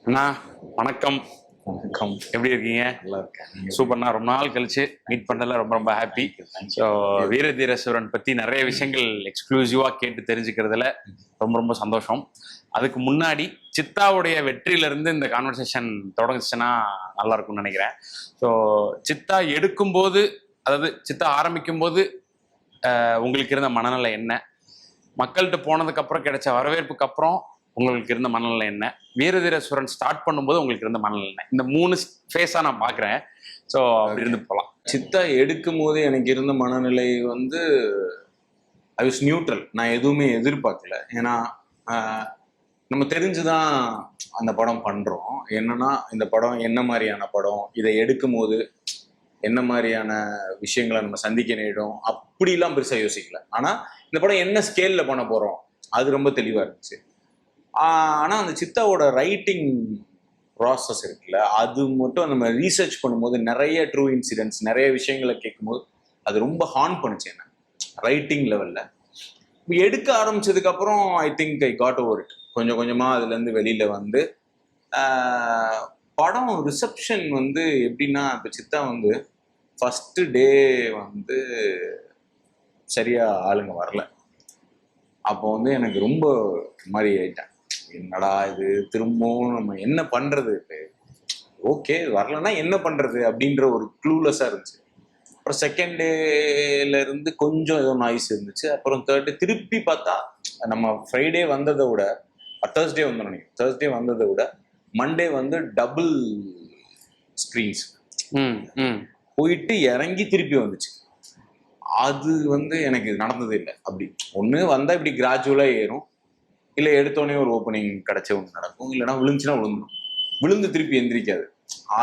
அண்ணா வணக்கம். வணக்கம். எப்படி இருக்கீங்க? நல்லா இருக்கேன். சூப்பர்ண்ணா. ரொம்ப நாள் கழிச்சு மீட் பண்ணல, ரொம்ப ரொம்ப ஹாப்பி. ஸோ வீரதீரசுரன் பத்தி நிறைய விஷயங்கள் எக்ஸ்க்ளூசிவா கேட்டு தெரிஞ்சுக்கிறதுல ரொம்ப ரொம்ப சந்தோஷம். அதுக்கு முன்னாடி சித்தாவுடைய வெற்றியிலிருந்து இந்த கான்வர்சேஷன் தொடங்குச்சுன்னா நல்லா இருக்கும்னு நினைக்கிறேன். ஸோ சித்தா எடுக்கும்போது, அதாவது சித்தா ஆரம்பிக்கும் போது உங்களுக்கு இருந்த மனநிலை என்ன? மக்கள்கிட்ட போனதுக்கு அப்புறம் கிடைச்ச வரவேற்புக்கு அப்புறம் உங்களுக்கு இருந்த மனநிலை என்ன? வீரதீரசுரன் ஸ்டார்ட் பண்ணும்போது உங்களுக்கு இருந்த மனநிலை என்ன? இந்த 3 ஃபேஸா நான் பாக்குறேன். ஸோ அப்படி இருந்து போகலாம். சித்தா எடுக்கும் போது எனக்கு இருந்த மனநிலை வந்து ஐ வாஸ் நியூட்ரல். நான் எதுவுமே எதிர்பார்க்கல. ஏன்னா நம்ம தெரிஞ்சுதான் அந்த படம் பண்றோம். என்னன்னா இந்த படம் என்ன மாதிரியான படம், இதை எடுக்கும் போது என்ன மாதிரியான விஷயங்களை நம்ம சந்திக்க நேரிடும் அப்படிலாம் பெருசா யோசிக்கல. ஆனா இந்த படம் என்ன ஸ்கேல்ல பண்ண போறோம் அது ரொம்ப தெளிவா இருந்துச்சு. ஆனா அந்த சித்தாவோட ரைட்டிங் ப்ராசஸ் இருக்குல்ல, அது மட்டும் நம்ம ரீசர்ச் பண்ணும்போது நிறைய ட்ரூ இன்சிடென்ட்ஸ், நிறைய விஷயங்களை கேட்கும்போது அது ரொம்ப ஹார்ன் பண்ணுச்சு என்ன ரைட்டிங் லெவல்ல. எடுக்க ஆரம்பிச்சதுக்கு அப்புறம் I think I got over it. கொஞ்சம் கொஞ்சமா அதுல இருந்து வெளியில வந்து படம் ரிசப்ஷன் வந்து எப்படின்னா, இப்போ சித்தா வந்து ஃபர்ஸ்ட் டே வந்து சரியா ஆளுங்க வரல. அப்போ வந்து எனக்கு ரொம்ப மாதிரி ஆயிட்டேன். என்னடா இது, திரும்பவும் நம்ம என்ன பண்றது? ஓகே வரலன்னா என்ன பண்றது அப்படின்ற ஒரு க்ளூலெஸ்ஸா இருந்துச்சு. அப்புறம் செகண்ட் டேல இருந்து கொஞ்சம் ஏதோ நாய்ஸ் இருந்துச்சு. அப்புறம் தேர்ட் டே திருப்பி பார்த்தா நம்ம ஃப்ரைடே வந்ததை விட, தேர்ஸ்டே வந்து நினைக்கிறேன், தேர்ஸ்டே வந்ததை விட மண்டே வந்து டபுள் ஸ்க்ரீன்ஸ் போயிட்டு இறங்கி திருப்பி வந்துச்சு. அது வந்து எனக்கு நடந்தது இல்லை. அப்படி ஒன்று வந்தா இப்படி கிராஜுவலா ஏறும், இல்லை எடுத்தோடனே ஒரு ஓப்பனிங் கிடைச்ச ஒன்று நடக்கும், இல்லைன்னா விழுந்துச்சுன்னா விழுந்துடும், விழுந்து திருப்பி எந்திரிக்காது.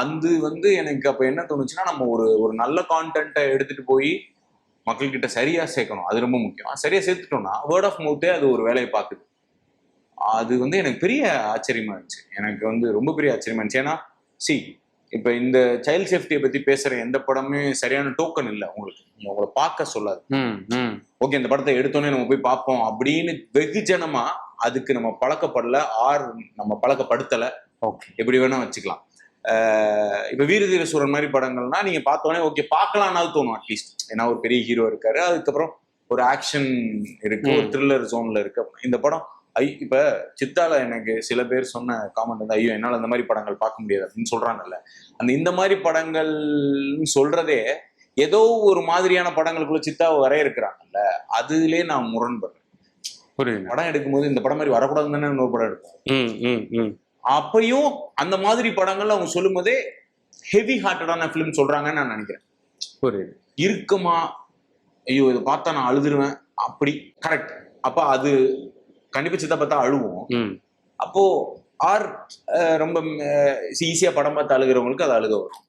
அது வந்து எனக்கு அப்போ என்ன தோணுச்சுன்னா, நம்ம ஒரு நல்ல கான்டென்ட்டை எடுத்துட்டு போய் மக்கள்கிட்ட சரியா சேர்க்கணும். அது ரொம்ப முக்கியம். சரியா சேர்த்துட்டோம்னா வேர்ட் ஆஃப் மவுத்தே அது ஒரு வேலையை பார்க்குது. அது வந்து எனக்கு பெரிய ஆச்சரியமா இருந்துச்சு. எனக்கு வந்து ரொம்ப பெரிய ஆச்சரியமா இருந்துச்சு. ஏன்னா இப்போ இந்த சைல்ட் சேஃப்டியை பத்தி பேசுற எந்த படமே சரியான டோக்கன் இல்லை உங்களுக்கு. உங்களை பார்க்க சொல்லாது. ஓகே இந்த படத்தை எடுத்தோன்னே நம்ம போய் பார்ப்போம் அப்படின்னு வெகுஜனமா அதுக்கு நம்ம பழக்கப்படல, நம்ம பழக்கப்படுத்தலை. எப்படி வேணா வச்சுக்கலாம். இப்ப வீரதீரசூரன் மாதிரி படங்கள்னா நீங்க பார்த்தோன்னே ஓகே பார்க்கலாம்னாலும் தோணும் அட்லீஸ்ட். ஏன்னா ஒரு பெரிய ஹீரோ இருக்காரு, அதுக்கப்புறம் ஒரு ஆக்ஷன் இருக்கு, ஒரு த்ரில்லர் ஜோன்ல இருக்கு. இந்த படம் இப்ப சித்தால எனக்கு சில பேர் சொன்ன காமெண்ட் வந்து, ஐயோ என்னால அந்த மாதிரி படங்கள் பார்க்க முடியாது அப்படின்னு சொல்றாங்கல்ல. இந்த மாதிரி படங்கள் சொல்றதே ஏதோ ஒரு மாதிரியான படங்களுக்குள்ள சித்தாவை வரைய இருக்கிறாங்கல்ல, அதுலயே நான் முரண்படுறேன். படம் எடுக்கும்போது இந்த படம் மாதிரி வரக்கூடாதுன்னு தானே இன்னொரு படம் எடுக்கும். அப்பயும் அந்த மாதிரி படங்கள் அவங்க சொல்லும் போதே ஹெவி ஹார்ட்டடான ஃபிலிம் சொல்றாங்கன்னு நான் நினைக்கிறேன். புரியுது. இருக்குமா, ஐயோ இதை பார்த்தா நான் அழுதுருவேன் அப்படி கரெக்ட். அப்ப அது கண்டிப்பா சித்தா பார்த்தா அழுவோம். அப்போ ரொம்ப ஈஸியா படம் பார்த்து அழுகிறவங்களுக்கு அது அழுக வரும்.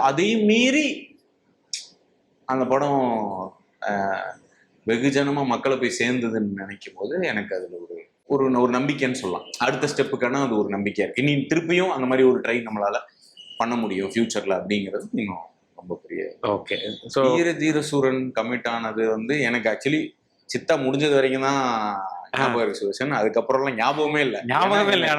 அதையும் மீறி அந்த படம் வெகுஜனமா மக்களை போய் சேர்ந்ததுன்னு நினைக்கும் போது எனக்கு அதுல ஒரு நம்பிக்கைன்னு சொல்லலாம். அடுத்த ஸ்டெப்புக்கான அது ஒரு நம்பிக்கையா இருக்கு. இனி திருப்பியும் அந்த மாதிரி ஒரு ட்ரை நம்மளால பண்ண முடியும் ஃபியூச்சர்ல அப்படிங்கிறது இன்னும் ரொம்ப பெரிய. ஓகே. வீரதீரசூரன் கமிட் ஆனது வந்து எனக்கு ஆக்சுவலி சித்தா முடிஞ்சது வரைக்கும் தான் ஞாபகம் இருக்கு சுதர்ஷன். அதுக்கப்புறம்லாம் ஞாபகமே இல்லை.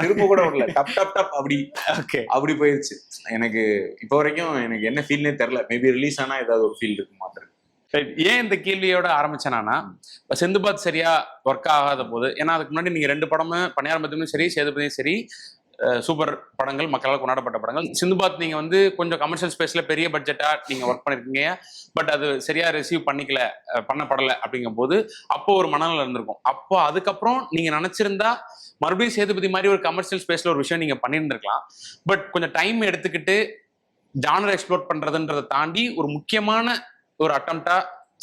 திரும்ப கூட வரல. டப் டப் டப் அப்படி போயிருச்சு. எனக்கு இப்போ வரைக்கும் எனக்கு என்ன ஃபீல்னே தெரியல. மேபி ரிலீஸ் ஆனா ஏதாவது ஒரு ஃபீல் இருக்கு மாத்திரம். ஏன் இந்த கேள்வியோட ஆரம்பிச்சேனா, சிந்துபாத் சரியா ஒர்க் ஆகாத போது, ஏன்னா அதுக்கு முன்னாடி நீங்க 2 படமும் பணியாரம்பத்திலும் சரி, சேதுபதியும் சரி, சூப்பர் படங்கள், மக்களால் கொண்டாடப்பட்ட படங்கள். சிந்துபாத் நீங்க வந்து கொஞ்சம் கமர்ஷியல் ஸ்பேஸ்ல பெரிய பட்ஜெட்டா நீங்க ஒர்க் பண்ணிருக்கீங்க. பட் அது சரியா ரிசீவ் பண்ணப்படலை அப்படிங்கும் போது அப்போ ஒரு மனநிலை இருந்திருக்கும். அப்போ அதுக்கப்புறம் நீங்க நினைச்சிருந்தா மறுபடியும் சேதுபதி மாதிரி ஒரு கமர்ஷியல் ஸ்பேஸ்ல ஒரு விஷயம் நீங்க பண்ணியிருந்திருக்கலாம். பட் கொஞ்சம் டைம் எடுத்துக்கிட்டு ஜானர் எக்ஸ்ப்ளோர் பண்றதுன்றதை தாண்டி ஒரு முக்கியமான ஒரு அட்டம்ப்டா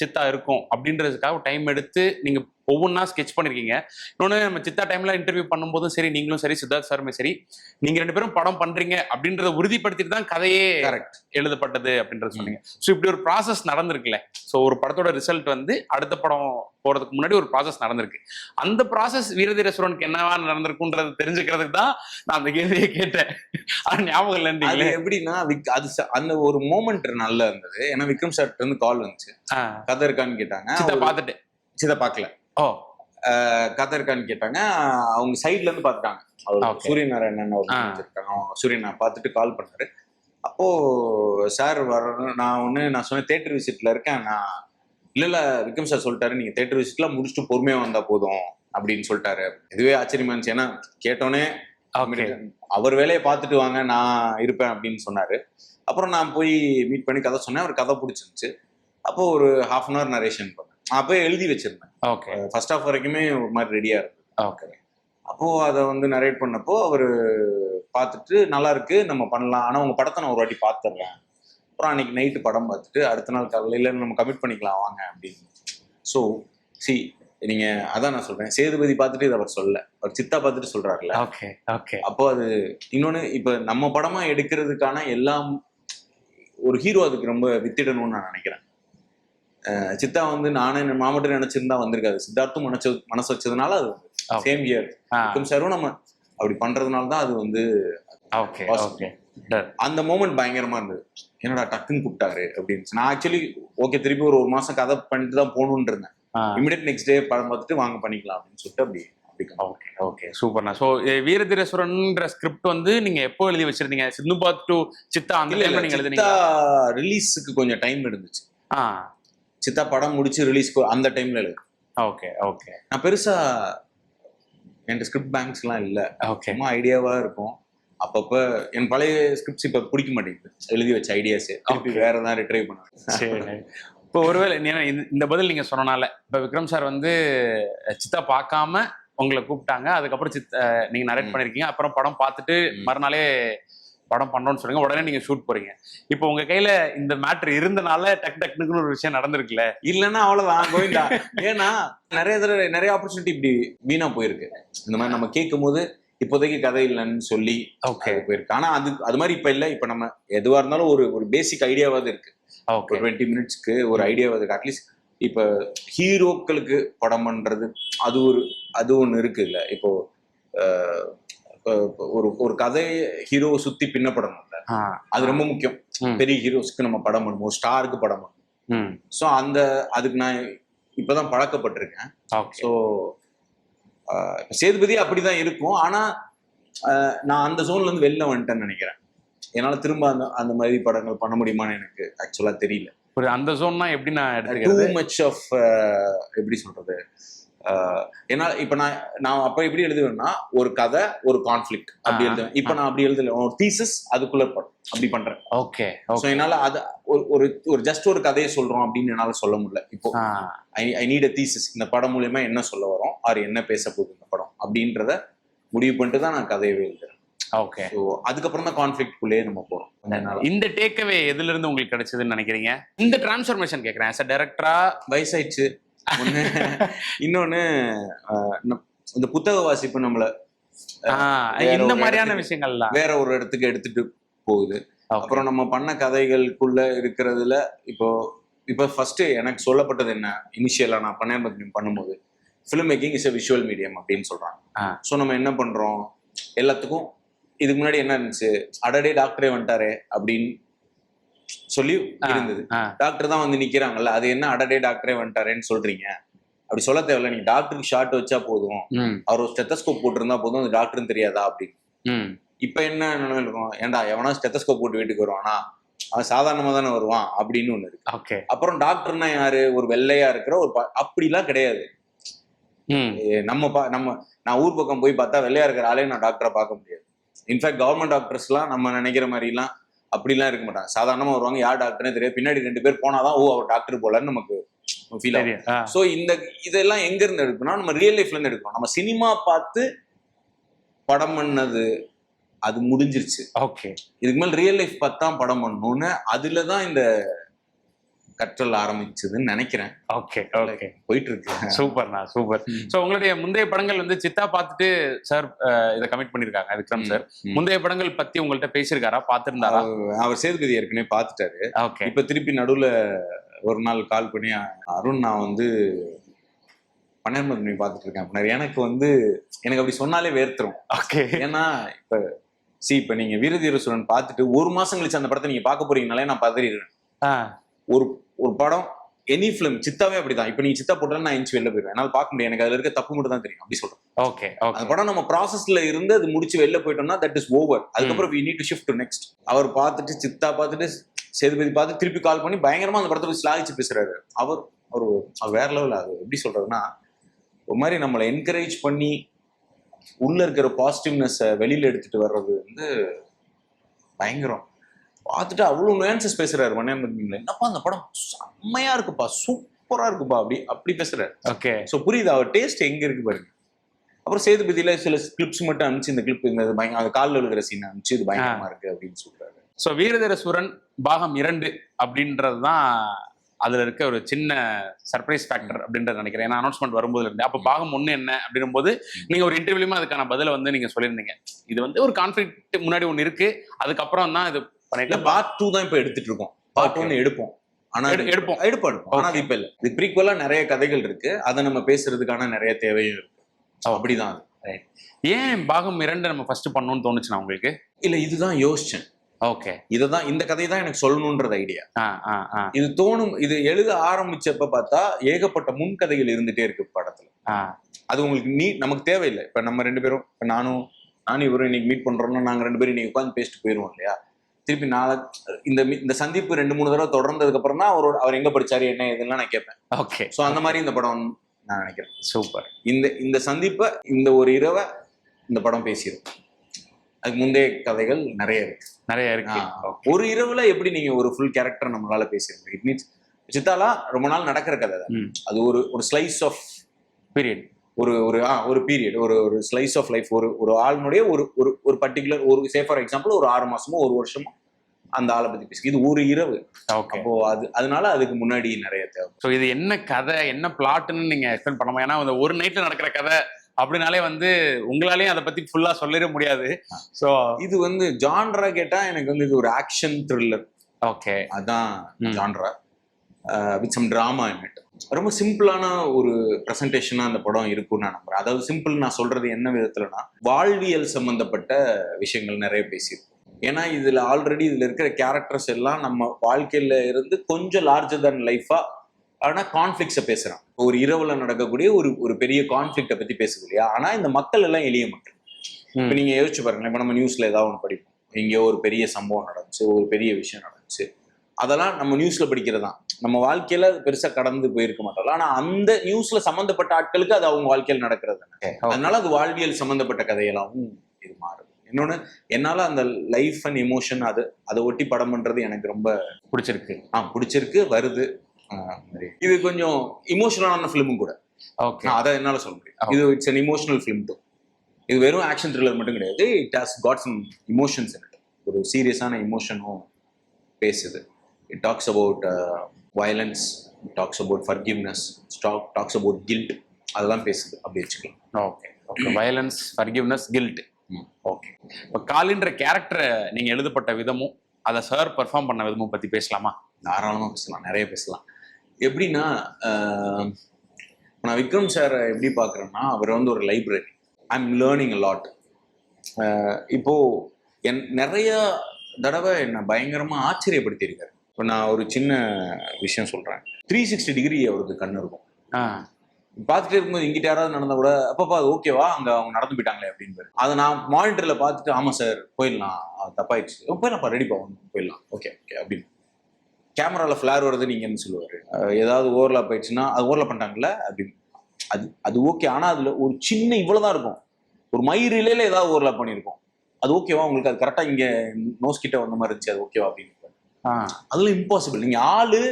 சித்தா இருக்கும் அப்படின்றதுக்காக டைம் எடுத்து நீங்க ஒவ்வொன்றா ஸ்கெச் பண்ணிருக்கீங்க. இன்னொன்று, நம்ம சித்தா டைம்ல இன்டர்வியூ பண்ணும்போதும் சரி, நீங்களும் சரி, சித்தார்த் சாருமே சரி, நீங்க 2 பேரும் படம் பண்றீங்க அப்படின்றத உறுதிப்படுத்திட்டு தான் கதையே எழுதப்பட்டது அப்படின்றத சொன்னீங்க. ஸோ இப்படி ஒரு ப்ராசஸ் நடந்திருக்குல்ல. ஸோ ஒரு படத்தோட ரிசல்ட் வந்து அடுத்த படம் போறதுக்கு முன்னாடி ஒரு ப்ராசஸ் நடந்திருக்கு. அந்த ப்ராசஸ் வீரதீரசுரனுக்கு என்னவா நடந்திருக்குன்றது தெரிஞ்சுக்கிறதுக்கு தான் நான் அந்த கேள்வியை கேட்டேன். ஆனா ஞாபகம் இல்லைன்றீங்களே. எப்படின்னா அது அந்த ஒரு மோமெண்ட் நல்லா இருந்தது. ஏன்னா விக்ரம் சார் இருந்து கால் வந்துச்சு, கதை இருக்கான்னு கேட்டாங்க. சித்தா பார்த்துட்டு சித்தா பார்க்கல. கதை இருக்கான்னு கேட்டாங்க. அவங்க சைட்ல இருந்து பார்த்துட்டாங்க. அவர் Okay. சூரியநாராயணன் அவர் இருக்காங்க, அவங்க சூரியனை பார்த்துட்டு கால் பண்ணாரு. அப்போ சார் நான் சொன்னேன் தேட்டர் விசிட்ல இருக்கேன், நான் இல்ல விக்ரம் சார் சொல்லிட்டாரு நீங்க தேட்டர் விசிட்லாம் முடிச்சுட்டு பொறுமையா வந்தா போதும் அப்படின்னு சொல்லிட்டாரு. இதுவே ஆச்சரியமா இருந்துச்சு. ஏன்னா கேட்டோன்னே அவர் வேலையை பார்த்துட்டு வாங்க நான் இருப்பேன் அப்படின்னு சொன்னாரு. அப்புறம் நான் போய் மீட் பண்ணி கதை சொன்னேன், அவர் கதை பிடிச்சிருந்துச்சு. அப்போ ஒரு 1/2 hour நரேஷன் பண்ணேன். அப்போ எழுதி வச்சிருந்தேன். ஓகே. ஃபர்ஸ்ட் ஹாஃப் வரைக்குமே ஒரு மாதிரி ரெடியா இருந்தது. ஓகே. அப்போ அதை வந்து நரேட் பண்ணப்போ அவர் பார்த்துட்டு நல்லா இருக்கு நம்ம பண்ணலாம், ஆனா உங்க படத்தை நான் ஒரு வாட்டி பார்த்துடுறேன். அப்புறம் அன்னைக்கு நைட்டு படம் பார்த்துட்டு அடுத்த நாள் காலையில நம்ம கமிட் பண்ணிக்கலாம் வாங்க அப்படின்னு. ஸோ நீங்க அதான் நான் சொல்றேன், சேதுபதி பார்த்துட்டு இதை அவர் சொல்ல, அவர் சித்தா பார்த்துட்டு சொல்றாருல்ல. ஓகே. ஓகே. அப்போ அது இன்னொன்னு, இப்ப நம்ம படமா எடுக்கிறதுக்கான எல்லாம் ஒரு ஹீரோ அதுக்கு ரொம்ப வித்திடணும்னு நான் நினைக்கிறேன். சித்தா வந்து நானே மாமட்டும் நினைச்சிருந்தா வந்திருக்காது, சித்தார்த்தும் மனசு வச்சதுனால அது சேம் இயர் விக்ரம் சாரும் நம்ம அப்படி பண்றதுனால தான் அது வந்து அந்த மூமெண்ட் பயங்கரமா இருந்தது. என்னடா டக்குன்னு கூப்பிட்டாரு அப்படின்னு. நான் ஆக்சுவலி ஓகே திருப்பி ஒரு மாசம் கதை பண்ணிட்டு தான் போகணும்னு இருந்தேன். இமிடியட் நெக்ஸ்ட் டே படம் பார்த்துட்டு வாங்க பண்ணிக்கலாம் அப்படின்னு சொல்லிட்டு அப்படி. ஓகே. ஓகே. சூப்பர்ண்ணா. ஸோ வீரதீரேஸ்வரன்ற ஸ்கிரிப்ட் வந்து நீங்க எப்போ எழுதி வச்சிருந்தீங்க? சிந்துபாத் டு சித்தா அந்த டைம்ல நீங்க எழுதுனீங்க? ரிலீஸுக்கு கொஞ்சம் டைம் இருந்துச்சு. சித்தா படம் முடிச்சு ரிலீஸ்க்கு அந்த டைம்ல எழுது. ஓகே. ஓகே. நான் பெருசா என் ஸ்கிரிப்ட் பேங்க்ஸ்லாம் இல்லை, சும்மா ஐடியாவா இருக்கும். அப்பப்ப என் பழைய ஸ்கிரிப்ட்ஸ் இப்ப பிடிக்க மாட்டேங்குது, எழுதி வச்ச ஐடியாஸ் திருப்பி வேற ஏதாவது ரிட்ரை பண்ணுவேன். இப்போ ஒருவேளை இந்த பதில் நீங்க சொன்னனால இப்ப விக்ரம் சார் வந்து சித்தா பார்க்காம உங்களை கூப்பிட்டாங்க, அதுக்கப்புறம் நீங்க நரேட் பண்ணிருக்கீங்க, அப்புறம் படம் பார்த்துட்டு மறுநாளே படம் பண்ணோம்னு சொல்லுங்க, உடனே நீங்க ஷூட் போறீங்க. இப்போ உங்க கையில இந்த மேட்ரு இருந்தனால டக்குன்னு ஒரு விஷயம் நடந்திருக்குல்ல, இல்லைன்னா அவ்வளவுதான் கோவிந்தா. ஏன்னா நிறைய ஆப்பர்ச்சுனிட்டி இப்படி வீணா போயிருக்கு. இந்த மாதிரி நம்ம கேட்கும் போது இப்போதைக்கு கதை இல்லைன்னு சொல்லி போயிருக்கு. ஆனா அது மாதிரி இப்ப இல்ல. இப்ப நம்ம எதுவா இருந்தாலும் ஒரு பேசிக் ஐடியாவாவது இருக்கு. 20 minutesக்கு ஒரு ஐடியாவாது இருக்கு. அட்லீஸ்ட் இப்ப ஹீரோக்களுக்கு படம் பண்றது அது ஒண்ணு இருக்கு இல்ல. இப்போ ஒரு கதை ஹீரோவை சுத்தி பின்னப்படணும்ல, அது ரொம்ப முக்கியம். பெரிய ஹீரோஸ்க்கு நம்ம படம் பண்ணுவோம், ஸ்டாருக்கு படம் பண்ணுவோம். ஸோ அதுக்கு நான் இப்பதான் பழக்கப்பட்டிருக்கேன். ஸோ சேதுபதி அப்படிதான் இருக்கும். ஆனா நான் அந்த ஜோன்ல இருந்து வெளில வந்துட்டேன்னு நினைக்கிறேன். என்னால திரும்ப அந்த மாதிரி படங்கள் பண்ண முடியுமான்னு எனக்கு ஆக்சுவலா தெரியல. ஒரு அந்த ஜோன்னா எப்படி நான் எடுத்துக்கிறது, டூ மச் ஆஃப் எப்படி சொல்றது. ஏன்னா இப்ப நான் அப்ப எப்படி எழுதுவேன்னா ஒரு கதை ஒரு கான்ஃபிளிக்ட் அப்படி எழுதுவேன். இப்ப நான் அப்படி எழுதல, ஒரு தீசஸ் அதுக்குள்ள படம் அப்படி பண்றேன். ஓகே. சோ என்னால அது ஒரு ஜஸ்ட் ஒரு கதையை சொல்றோம் அப்படின்னு என்னால சொல்ல முடியல. இப்போ ஐ நீட் அ தீசஸ், இந்த படம் மூலியமா என்ன சொல்ல வரோம், ஆர் என்ன பேச போகுது இந்த படம் அப்படின்றத முடிவு பண்ணிட்டு தான் நான் கதையவே எழுதுறேன். ஓகே. ஸோ அதுக்கப்புறம் தான் கான்ஃபிளிக்ட்குள்ளேயே நம்ம போறோம். இந்த டேக்அவே எதுல இருந்து உங்களுக்கு கிடைச்சதுன்னு நினைக்கிறீங்க? இந்த டிரான்ஸ்ஃபர்மேஷன் கேட்கறேன். ஆஸ் அ டைரக்டரா வயசாயிடுச்சு ஒண்ணு, இன்னொன்னு இந்த புத்தக வாசிப்பு நம்மள இந்த மாதிரியான விஷயங்கள்லாம் வேற ஒரு இடத்துக்கு எடுத்துட்டு போகுது. அப்புறம் நம்ம பண்ண கதைகளுக்குள்ள இருக்கிறதுல இப்போ ஃபர்ஸ்ட் எனக்கு சொல்லப்பட்டது என்ன, இனிஷியலா நான் பண்ணும்போது film making is a visual medium அப்படின்னு சொல்றாங்க. ஸோ நம்ம என்ன பண்றோம், எல்லாத்துக்கும் இதுக்கு முன்னாடி என்ன இருந்துச்சு, அடடே டாக்டரே வந்துட்டாரே அப்படின்னு சொல்லி இருந்தது. டாக்டர் தான் வந்து நிக்கிறாங்கல்ல, அது என்ன அடடே டாக்டரே வந்துட்டாரேன்னு சொல்றீங்க, அப்படி சொல்ல தேவையில்ல, நீங்க டாக்டருக்கு ஷார்ட் வச்சா போதும், அவர் ஒரு ஸ்டெத்தஸ்கோப் போட்டிருந்தா போதும், அது டாக்டர்னு தெரியாதா அப்படின்னு. இப்ப என்ன இருக்கும், ஏன்டா எவனா ஸ்டெத்தஸ்கோப் போட்டு வீட்டுக்கு வருவானா, அவன் சாதாரணமா தானே வருவான் அப்படின்னு ஒண்ணு இருக்கு. அப்புறம் டாக்டர்னா யாரு, ஒரு வெள்ளையா இருக்கிற ஒரு அப்படிலாம் கிடையாது. நான் ஊர் பக்கம் போய் பார்த்தா வெள்ளையா இருக்கிற ஆளே நான் டாக்டரை பார்க்க முடியாது. இன்ஃபேக்ட் கவர்மெண்ட் டாக்டர்ஸ் எல்லாம் நம்ம நினைக்கிற மாதிரி எல்லாம் அப்படிலாம் இருக்க மாட்டாங்க. சாதாரணமா வருவாங்க, யார் டாக்டர்னே தெரியாது, பின்னாடி 2 பேர் போனாதான் ஓ அவர் டாக்டர் போலன்னு நமக்கு ஃபீல் ஆகும். ஸோ இதெல்லாம் எங்க இருந்து எடுக்கணும், நம்ம ரியல் லைஃப்ல இருந்து எடுக்கணும். நம்ம சினிமா பார்த்து படம் பண்ணது அது முடிஞ்சிருச்சு. ஓகே. இதுக்கு மேல ரியல் லைஃப் பார்த்து தான் படம் பண்ணணும்னு அதுலதான் இந்த கற்றல் ஆரம்பிச்சதுன்னு நினைக்கிறேன். ஓகே. ஓகே. போயிட்டு இருக்கு. சூப்பர்ண்ணா, சூப்பர். சோ உங்களுடைய முந்தைய படங்கள் வந்து சித்தா பார்த்துட்டு சார் இதை கமிட் பண்ணிருக்காங்க விக்ரம் சார். முந்தைய படங்கள் பத்தி உங்கள்ட்ட பேசியிருக்காரா, பார்த்திருந்தாரா? அவர் சேதுபதி ஏற்கனவே பார்த்துட்டாரு. ஓகே. இப்ப திருப்பி நடுவுல ஒரு நாள் கால் பண்ணி, அருண் நான் வந்து பன்னர்மதி பார்த்துட்டு இருக்கேன் அப்படின்னாரு. எனக்கு அப்படி சொன்னாலே வேர்த்துரும். ஓகே. ஏன்னா இப்ப நீங்க வீரதீரேஸ்வரன் பார்த்துட்டு 1 மாசம் கழிச்சு அந்த படத்தை நீங்க பார்க்க போறீங்கனாலே நான் பதறிடுவேன். ஒரு படம் எனி ஃபிலிம் சித்தாவே அப்படிதான். இப்ப நீ சித்தா போட்டாலும் நான் எஞ்சி வெளில போயிடுவேன், என்னால பார்க்க முடியாது, எனக்கு அதுல இருக்க தப்பு மட்டும் தான் தெரியும், அப்படி சொல்றேன். ஓகே அந்த படம் நம்ம ப்ராசஸ்ல இருந்து அது முடிச்சு வெளில போயிட்டோம்னா தட் இஸ் ஓவர். அதுக்கப்புறம் we need to shift to next. அவர் பார்த்துட்டு சித்தா பார்த்துட்டு சேதுபதி பார்த்து திருப்பி கால் பண்ணி பயங்கரமா அந்த படத்தை போய் ஸ்லாகிச்சு பேசுறாரு. அவர் வேற லெவல். அது எப்படி சொல்றதுன்னா, ஒரு மாதிரி நம்மளை என்கரேஜ் பண்ணி உள்ள இருக்கிற பாசிட்டிவ்னஸ் வெளியில எடுத்துட்டு வர்றது வந்து பயங்கரம். பார்த்துட்டு அவ்வளவு நுயான்சஸ் பேசுறாரு மணியன். என்னப்பா அந்த படம் செம்மையா இருக்குப்பா, சூப்பரா இருக்குப்பா, அப்படி பேசுறாரு. ஓகே. ஸோ புரியுது அவர் டேஸ்ட் எங்க இருக்கு பாருங்க. அப்புறம் சேதுபதியில சில கிளிப்ஸ் மட்டும் அனுப்பிச்சு, இந்த கிளிப் இந்த பயங்கர காலில் விழுகிற சீன் அனுப்பிச்சு, இது பயங்கரமா இருக்கு அப்படின்னு சொல்றாரு. ஸோ வீரதீர சூரன் பாகம் 2 அப்படின்றது தான் அதுல இருக்க ஒரு சின்ன சர்ப்ரைஸ் ஃபேக்டர் அப்படின்றத நினைக்கிறேன். ஏன்னா அனௌன்ஸ்மெண்ட் வரும்போது இருந்து அப்போ பாகம் 1 என்ன அப்படின்னும் போது நீங்க ஒரு இன்டர்வியூலுமே அதுக்கான பதில வந்து நீங்க சொல்லியிருந்தீங்க. இது வந்து ஒரு கான்ஃபிளிக்ட் முன்னாடி ஒன்று இருக்கு, அதுக்கப்புறம் தான் இது பண்ணிட்டு பார்ட் 2 தான் இப்ப எடுத்துட்டு இருக்கோம். பார்ட் 1 எடுப்போம், ஆனா எடுப்போம். ஆனா இப்ப இல்ல, இது ப்ரீக்வலா நிறைய கதைகள் இருக்கு, அதை நம்ம பேசுறதுக்கான நிறைய தேவையும் இருக்கு. அப்படிதான். ஏன் பாகம் 2 நம்ம ஃபர்ஸ்ட் பண்ணணும்னு தோணுச்சுன்னா உங்களுக்கு? இல்ல, இதுதான் யோசிச்சேன். ஓகே. இதுதான், இந்த கதையை தான் எனக்கு சொல்லணும்ன்றது ஐடியா. இது தோணும். இது எழுத ஆரம்பிச்சப்ப பார்த்தா ஏகப்பட்ட முன்கதைகள் இருந்துட்டே இருக்கு படத்துல. அது உங்களுக்கு நமக்கு தேவையில்லை. இப்ப நம்ம 2 பேரும், நானும் இவரும் இன்னைக்கு மீட் பண்றோம்னா நாங்க 2 பேரும் இன்னைக்கு உட்காந்து பேசிட்டு போயிருவோம் இல்லையா? திருப்பி இந்த சந்திப்பு 2-3 தடவை தொடர்ந்ததுக்கு அப்புறம் தான் அவர் எங்க படிச்சாரு என்ன இதெல்லாம் நான் கேட்பேன். ஓகே. சோ அந்த மாதிரி இந்த படம் நான் நினைக்கிறேன். சூப்பர். இந்த சந்திப்பை, இந்த ஒரு இரவை இந்த படம் பேசிடும். அதுக்கு முந்தைய கதைகள் நிறைய இருக்கு. ஒரு இரவுல எப்படி நீங்க ஒரு ஃபுல் கேரக்டர் நம்மளால பேசிருக்கோம். இட் மீன்ஸ் சித்தாலா ரொம்ப நாள் நடக்கிற கதை தான். அது ஒரு ஸ்லைஸ் ஆஃப் பீரியட், ஒரு பீரியட், ஒரு ஸ்லைஸ் ஆஃப் லைஃப். ஒரு ஆளுடைய ஒரு பர்டிகுலர், ஒரு சே ஃபார் எக்ஸாம்பிள் ஒரு 6 மாசமோ 1 வருஷமோ அந்த ஆளை பத்தி பேசி, இது ஒரு இரவு. அப்போ அதனால அதுக்கு முன்னாடி நிறைய தேவை. ஸோ இது என்ன கதை, என்ன பிளாட்னு நீங்க எக்ஸ்பிளைன் பண்ணலாம். ஏன்னா அந்த ஒரு நைட்ல நடக்கிற கதை அப்படின்னாலே வந்து உங்களாலேயும் அதை பத்தி ஃபுல்லா சொல்லிட முடியாது. ஸோ இது வந்து ஜான்ரா கேட்டா எனக்கு வந்து இது ஒரு ஆக்ஷன் த்ரில்லர். ஓகே, அதான் genre with some drama in it. ரொம்ப சிம்பிளான ஒரு பிரசன்டேஷனா அந்த படம் இருக்கும்னு நான் நம்புறேன். அதாவது சிம்பிள் நான் சொல்றது என்ன விதத்துலனா, வாழ்வியல் சம்பந்தப்பட்ட விஷயங்கள் நிறைய பேசியிருக்கோம். ஏன்னா இதுல ஆல்ரெடி இதுல இருக்கிற கேரக்டர்ஸ் எல்லாம் நம்ம வாழ்க்கையில இருந்து கொஞ்சம் லார்ஜர் தன் லைஃபா ஆனா கான்ஃபிளிக்ஸை பேசுறான். ஒரு இரவுல நடக்கக்கூடிய ஒரு பெரிய கான்ஃபிளிக்டை பத்தி பேசுது இல்லையா? ஆனா இந்த மக்கள் எல்லாம் எளிய மக்கள். இப்ப நீங்க யோசிச்சு பாருங்க, இப்ப நம்ம நியூஸ்ல ஏதாவது ஒன்று படிப்போம், எங்கேயோ ஒரு பெரிய சம்பவம் நடந்துச்சு, ஒரு பெரிய விஷயம் நடந்துச்சு, அதெல்லாம் நம்ம நியூஸ்ல படிக்கிறதான். நம்ம வாழ்க்கையில பெருசா கடந்து போயிருக்க மாட்டோம். ஆனா அந்த நியூஸ்ல சம்பந்தப்பட்ட ஆட்களுக்கு அது அவங்க வாழ்க்கையில் நடக்கிறது. அதனால அது வாழ்வியல் சம்பந்தப்பட்ட கதையெல்லாமும் இது மாறுது. இன்னொன்னு, என்னால அந்த லைஃப் அண்ட் எமோஷன் அதை ஒட்டி படம் பண்றது எனக்கு ரொம்ப பிடிச்சிருக்கு வருது. இது கொஞ்சம் இமோஷனலான ஃபிலிமும் கூட. அதை என்னால சொல்ல முடியும். இது it's an emotional film too. இது வெறும் ஆக்ஷன் த்ரில்லர் மட்டும் கிடையாது. It has got some emotions in it. ஒரு சீரியஸான இமோஷனும் பேசுது. It talks about violence, it talks about forgiveness, talks about guilt. அதெல்லாம் பேசுது, அப்படி வச்சுக்கலாம். Okay. Violence, forgiveness, guilt. Okay. இப்போ காலின்ற கேரக்டரை நீங்க எழுதப்பட்ட விதமும் அதை சார் பெர்ஃபார்ம் பண்ண விதமும் பத்தி பேசலாமா? தாராளமா பேசலாம், நிறைய பேசலாம். எப்படின்னா, நான் விக்ரம் சாரை எப்படி பார்க்குறேன்னா, அவர் வந்து ஒரு library. I am learning a lot. இப்போ நிறைய தடவை என்னை பயங்கரமா ஆச்சரியப்படுத்தியிருக்காரு. இப்போ நான் ஒரு சின்ன விஷயம் சொல்றேன். 360 டிகிரி அவருக்கு கண்ணு இருக்கும். பார்த்துட்டே இருக்கும்போது இங்கிட்ட யாராவது நடந்தா கூட, அப்பப்பா அது ஓகேவா, அங்க அவங்க நடந்து போயிட்டாங்களே அப்படின்னு. அதை நான் மானிட்டர்ல பார்த்துட்டு, ஆமா சார் போயிடலாம், தப்பாயிடுச்சு, போயிடலாம்ப்பா, ரெடிப்பா போயிடலாம், ஓகே அப்படின்னு. கேமரால ஃபிளார் வருது நீங்க என்ன சொல்லுவாரு, ஏதாவது ஓவர்லாப் ஆயிடுச்சுன்னா அது ஓவர்லாப் பண்ணிட்டாங்கல்ல அப்படின்னு. அது ஓகே. ஆனா அதுல ஒரு சின்ன இவ்வளவுதான் இருக்கும், ஒரு மயிரிலையில ஏதாவது ஓவர்லாப் பண்ணியிருக்கோம், அது ஓகேவா உங்களுக்கு, அது கரெக்டா இங்க நோஸ் கிட்ட வந்த மாதிரி இருந்துச்சு, அது ஓகேவா அப்படின்னு. அதெல்லாம் இம்பாசிபிள். நீங்க ஆளு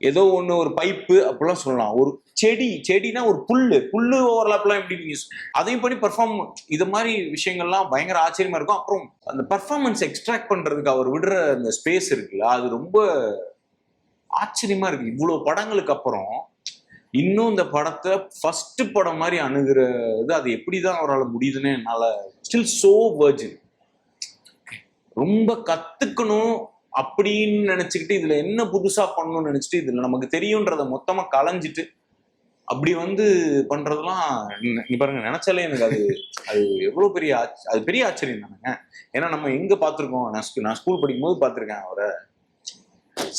ஏதோ ஒண்ணு, ஒரு பைப்பு அப்படிலாம் சொல்லலாம். ஒரு செடினா ஒரு புல்லு ஓவர்லாப்லாம் எப்படி நீங்க அதையும் பண்ணி பெர்ஃபார்ம், இது மாதிரி விஷயங்கள்லாம் பயங்கர ஆச்சரியமா இருக்கும். அப்புறம் அந்த பெர்ஃபார்மன்ஸ் எக்ஸ்ட்ராக்ட் பண்றதுக்கு அவர் விடுற அந்த ஸ்பேஸ் இருக்குல்ல, அது ரொம்ப ஆச்சரியமா இருக்கு. இவ்வளவு படங்களுக்கு அப்புறம் இன்னும் இந்த படத்தை ஃபர்ஸ்ட் படம் மாதிரி அணுகிறது, அது எப்படிதான் அவரால் முடியுதுன்னு என்னால ஸ்டில் சோ வர்ஜின். ரொம்ப கத்துக்கணும் அப்படின்னு நினைச்சுக்கிட்டு, இதுல என்ன புதுசா பண்ணணும்னு நினைச்சிட்டு, இதுல நமக்கு தெரியுன்றத மொத்தமா களைஞ்சிட்டு அப்படி வந்து பண்றதுலாம் நீ பாருங்க, நினைச்சாலே எனக்கு அது எவ்வளவு பெரிய ஆச்சரியம் தானுங்க. ஏன்னா நம்ம எங்க பார்த்திருக்கோம், நான் ஸ்கூல் படிக்கும் போது பார்த்திருக்கேன் அவரை.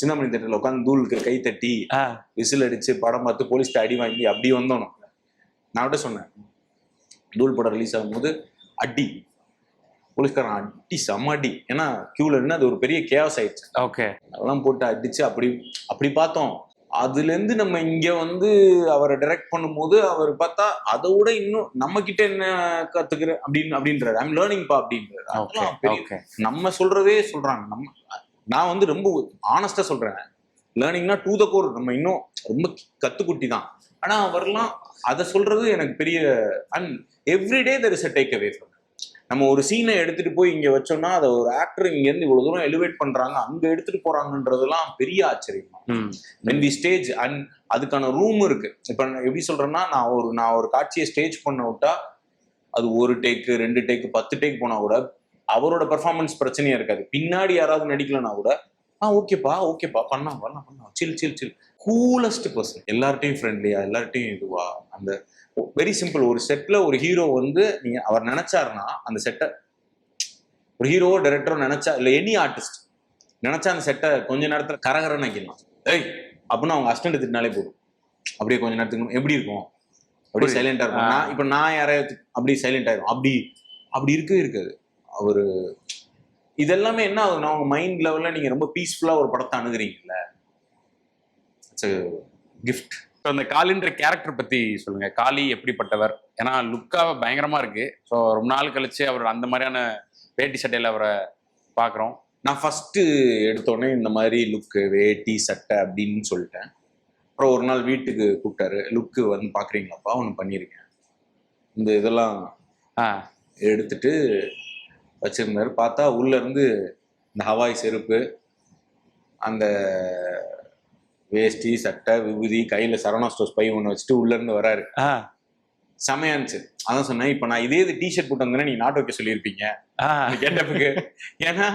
சிந்தாமணி தேட்டர்ல உட்காந்து தூளுக்கு கை தட்டி விசில் அடிச்சு படம் பார்த்து போலீஸ்ட அடி வாங்கி அப்படி வந்தோம். நான் விட சொன்னேன், தூள் படம் ரிலீஸ் ஆகும்போது அடி, போலீஸ்காரன் அடி செம்ம அடி. ஏன்னா கியூல இருந்து அது ஒரு பெரிய கேஸ் ஆயிடுச்சு. ஓகே, அதெல்லாம் போட்டு அடிச்சு அப்படி பார்த்தோம். அதுல இருந்து நம்ம இங்க வந்து அவரை டைரக்ட் பண்ணும்போது அவர் பார்த்தா அதை விட இன்னும் நம்ம கிட்ட என்ன கத்துக்கிற அப்படின்றாரு. ஐம் லேர்னிங் பா அப்படின்றாரு. நம்ம சொல்றதே சொல்றாங்க. நான் வந்து ரொம்ப ஆனஸ்டா சொல்றேன், லேர்னிங்னா டு த கோர். நம்ம இன்னும் ரொம்ப கத்துக்குட்டி தான். ஆனா அவர்லாம் அதை சொல்றது எனக்கு பெரிய. And everyday there is a take away from. நம்ம ஒரு சீனை எடுத்துட்டு போய் இங்க வச்சோம்னா அதை ஒரு ஆக்டர் இங்க இருந்து இவ்வளவு தூரம் எலிவேட் பண்றாங்க, அங்க எடுத்துட்டு போறாங்கன்றதெல்லாம் பெரிய ஆச்சரியம். வென் தி ஸ்டேஜ் அண்ட் அதுக்கான ரூம் இருக்கு. இப்ப எப்படி சொல்றேன்னா, நான் ஒரு காட்சியை ஸ்டேஜ் பண்ண விட்டா அது 1 டேக்கு 2 டேக்கு 10 டேக் போனா கூட அவரோட பெர்ஃபார்மன்ஸ் பிரச்சனையா இருக்காது. பின்னாடி யாராவது நடிக்கலன்னா கூட ஓகேப்பா பண்ணலாம் சில் கூலஸ்ட் பர்சன். எல்லார்ட்டையும் ஃப்ரெண்ட்லியா, எல்லார்ட்டையும் இதுவா. அந்த வெரி சிம்பிள். ஒரு செட்ல ஒரு ஹீரோ வந்து நீங்க அவர் நினைச்சாருன்னா அந்த செட்டை, ஒரு ஹீரோ டைரக்டரோ நினைச்சா, இல்ல எனி ஆர்டிஸ்ட் நினைச்சா அந்த செட்டை கொஞ்ச நேரத்துல கரகரன்னு வைக்கலாம். அப்படின்னு அவங்க அசிஸ்டன்ட் திட்டினாலே போதும். அப்படியே கொஞ்ச நேரத்துக்கு எப்படி இருக்கும், அப்படியே சைலண்டா இருக்கும். இப்ப நான் யாரையாவது அப்படி சைலண்ட் ஆயிரும். அப்படி இருக்கவே இருக்காது அவரு. இதெல்லாமே என்ன ஆகுதுன்னா, உங்க மைண்ட் லெவல்ல நீங்க ரொம்ப பீஸ்ஃபுல்லா ஒரு படத்தை அணுகுறீங்கல்ல, இட்ஸ் a gift. அந்த காளின்ற கேரக்டர் பத்தி சொல்லுங்க. காளி எப்படிப்பட்டவர்? ஏன்னா லுக்கா பயங்கரமா இருக்கு. ஸோ ரொம்ப நாள் கழிச்சு அவர் அந்த மாதிரியான வேட்டி சட்டையில அவரை பாக்குறோம். நான் ஃபர்ஸ்ட் எடுத்தோடனே இந்த மாதிரி லுக்கு வேட்டி சட்டை அப்படின்னு சொல்லிட்டேன். அப்புறம் ஒரு நாள் வீட்டுக்கு கூப்பிட்டாரு, லுக்கு வந்து பாக்குறீங்களாப்பா, ஒன்று பண்ணியிருக்கேன், இந்த இதெல்லாம் எடுத்துட்டு வச்சிருந்தாரு. பார்த்தா உள்ள இருந்து இந்த ஹவாய் செருப்பு, அந்த வேஷ்டி சட்டை விபூதி, கையில சரவணா ஸ்டோர்ஸ் பை ஒண்ணு வச்சுட்டு உள்ள இருந்து வராரு. செமையா இருந்துச்சு. அதான் சொன்னேன், இப்ப நான் இதே டிஷர்ட் போட்டு வந்தேன்னா நீங்க நாட்டு வைக்க சொல்லியிருப்பீங்க கேட்டப்புக்கு. ஏன்னா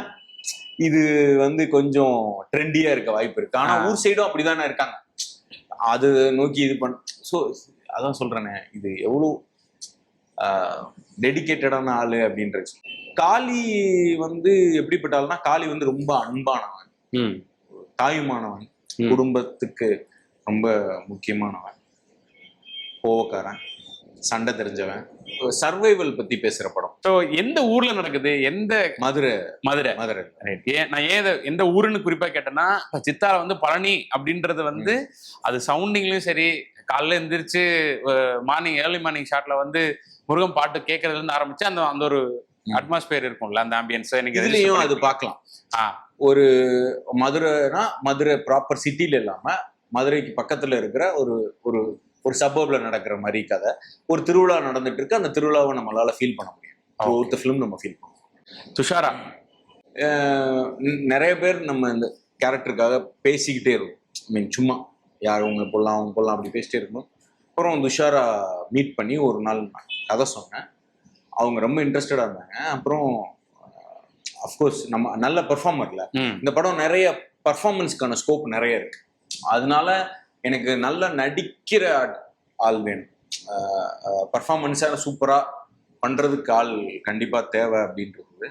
இது வந்து கொஞ்சம் ட்ரெண்டியா இருக்க வாய்ப்பு இருக்கு. ஆனா ஊர் சைடும் அப்படிதானே இருக்காங்க, அது நோக்கி இது பண்ண. ஸோ அதான் சொல்றேனே, இது எவ்வளவு டெடிகேட்டடான ஆளு அப்படின்றது. காளி வந்து எப்படிப்பட்ட ஆளுனா, காளி வந்து ரொம்ப அன்பானவன், தாயுமானவன், குடும்பத்துக்கு ரொம்ப முக்கியமானவன், கோவக்காரன், சண்டை தெரிஞ்சவன், சர்வைவல் பத்தி பேசுற படம். ஸோ எந்த ஊர்ல நடக்குது? எந்த? மதுரை. நான் எந்த ஊருன்னு குறிப்பா கேட்டேன்னா, சித்தால வந்து பழனி அப்படின்றது வந்து அது சவுண்டிங்லயும் சரி, காலைல எந்திரிச்சு ஏர்லி மார்னிங் ஷாட்ல வந்து முருகன் பாட்டு கேட்கறதுல இருந்து ஆரம்பிச்சு அந்த ஒரு அட்மாஸ்பியர் இருக்கும்ல, அந்த ஆம்பியன்ஸ் இதுலயும் அது பார்க்கலாம். ஒரு மதுரைனா மதுரை ப்ராப்பர் சிட்டில இல்லாம மதுரைக்கு பக்கத்துல இருக்கிற ஒரு சபர்ப்ல நடக்கிற மாதிரி கதை. ஒரு திருவிழா நடந்துட்டு இருக்கு, அந்த திருவிழாவை நம்மளால ஃபீல் பண்ண முடியும். ஒருத்த ஃபிலிம் நம்ம ஃபீல் பண்ணுவோம். துஷாரா நிறைய பேர் நம்ம இந்த கேரக்டருக்காக பேசிக்கிட்டே இருக்கும். மீன் சும்மா யார் அவங்க போடலாம் அப்படி பேசிட்டே இருக்கணும். அப்புறம் துஷாரா மீட் பண்ணி ஒரு நாள் கதை சொன்னேன். அவங்க ரொம்ப இன்ட்ரெஸ்டடா இருந்தாங்க. அப்புறம் அஃப்கோர்ஸ் நம்ம நல்ல பெர்ஃபார்மர்ல இந்த படம் நிறைய பர்ஃபார்மன்ஸ்க்கான ஸ்கோப் நிறைய இருக்கு. அதனால எனக்கு நல்லா நடிக்கிற ஆள் வேணும், பர்ஃபார்மன்ஸாக சூப்பரா பண்றதுக்கு ஆள் கண்டிப்பா தேவை அப்படின்றது.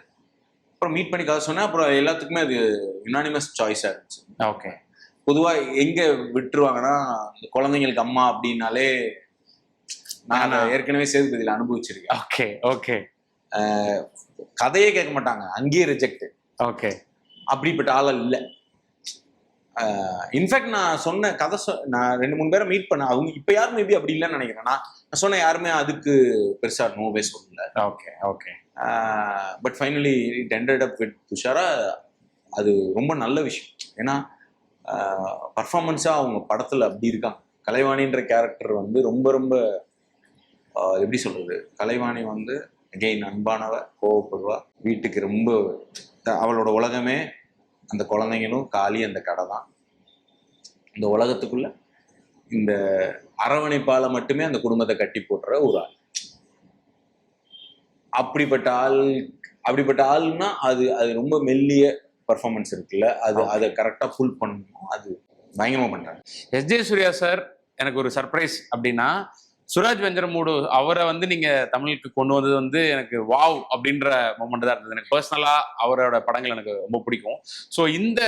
அப்புறம் மீட் பண்ணி கதை சொன்னேன். அப்புறம் எல்லாத்துக்குமே அது யுனானிமஸ் சாய்ஸா இருந்துச்சு. ஓகே. பொதுவா எங்க விட்டுருவாங்கன்னா, இந்த குழந்தைங்களுக்கு அம்மா அப்படின்னாலே, நான் ஏற்கனவே சேதுபதியில அனுபவிச்சிருக்கேன். Okay okay. கதையே கேட்க மாட்டாங்க, அங்கேயே ரிஜெக்ட். ஓகே. அப்படிப்பட்ட ஆள் இல்லை. இன்ஃபேக்ட் நான் சொன்ன கதை நான் 2-3 பேரை மீட் பண்ண, அவங்க இப்ப யாரும் மேபி அப்படி இல்லைன்னு நினைக்கிறேன். நான் சொன்ன யாருமே அதுக்கு பெருசா நோவே சொல்லல. Okay okay. But finally it ended up with Dushara. அது ரொம்ப நல்ல விஷயம். ஏன்னா பர்ஃபார்மன்ஸா அவங்க படத்துல அப்படி இருக்காங்க. கலைவாணின்ற கேரக்டர் வந்து ரொம்ப ரொம்ப எப்படி சொல்றது, கலைவாணி வந்து அகெயின் அன்பானவ, கோவப்படுவா, வீட்டுக்கு ரொம்ப அவளோட உலகமே அந்த குழந்தைங்களும் காளி அந்த கடை தான். இந்த உலகத்துக்குள்ள இந்த அரவணைப்பால மட்டுமே அந்த குடும்பத்தை கட்டி போட்டுற ஒரு ஆள். அப்படிப்பட்ட ஆள்னா அது ரொம்ப மெல்லிய பர்ஃபார்மன்ஸ் இருக்குல்ல, அதை கரெக்டா ஃபுல் பண்ணணும். அது பயங்கரமா பண்றாங்க. எஸ்.ஜே. சூர்யா சார் எனக்கு ஒரு சர்ப்ரைஸ் அப்படின்னா, சுராஜ் வெஞ்சரமூடு அவரை வந்து நீங்க தமிழுக்கு கொண்டு வந்தது வந்து எனக்கு வாவ் அப்படின்ற மொமெண்ட் தான் இருந்தது. எனக்கு பர்சனலா அவரோட படங்கள் எனக்கு ரொம்ப பிடிக்கும். ஸோ இந்த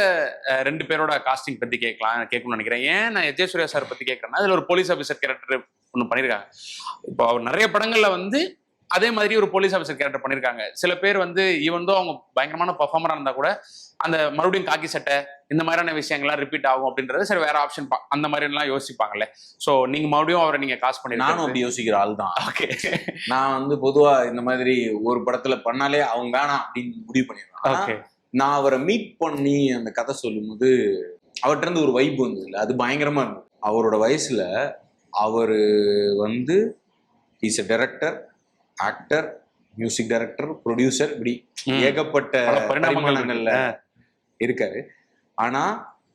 ரெண்டு பேரோட காஸ்டிங் பத்தி கேட்கணும்னு நினைக்கிறேன். ஏன் நான் எஜே சூர்யா சார் பத்தி கேட்கறேன்னா, அதுல ஒரு போலீஸ் ஆஃபீஸர் கேரக்டர் ஒன்று பண்ணியிருக்காங்க. இப்போ அவர் நிறைய படங்கள்ல வந்து அதே மாதிரி ஒரு போலீஸ் ஆஃபீஸர் கேரக்டர் பண்ணியிருக்காங்க. சில பேர் வந்து ஈவன் தோ அவங்க பயங்கரமான பர்ஃபார்மரா இருந்தா கூட அந்த மறுபடியும் காக்கி சட்டை இந்த மாதிரியான விஷயங்கள்லாம் ரிப்பீட் ஆகும் அப்படின்றது சரி வேற ஆப்ஷன் அந்த மாதிரி எல்லாம் யோசிப்பாங்கல்ல. ஸோ நீங்க மறுபடியும் அவரை நீங்க காஸ்ட் பண்ணி நானும் அப்படி யோசிக்கிற ஆள் தான். ஓகே, நான் வந்து பொதுவா இந்த மாதிரி ஒரு படத்துல பண்ணாலே அவங்க வேணாம் அப்படின்னு முடிவு பண்ணிடுவேன். ஓகே, நான் அவரை மீட் பண்ணி அந்த கதை சொல்லும் போது அவர்கிட்ட இருந்து ஒரு வைப் வந்தது இல்லை, அது பயங்கரமா இருந்தது. அவரோட வயசுல அவரு வந்து is a director, actor, music director, producer, இப்படி ஏகப்பட்ட பரிமாணங்கள்ல இருக்காரு. ஆனா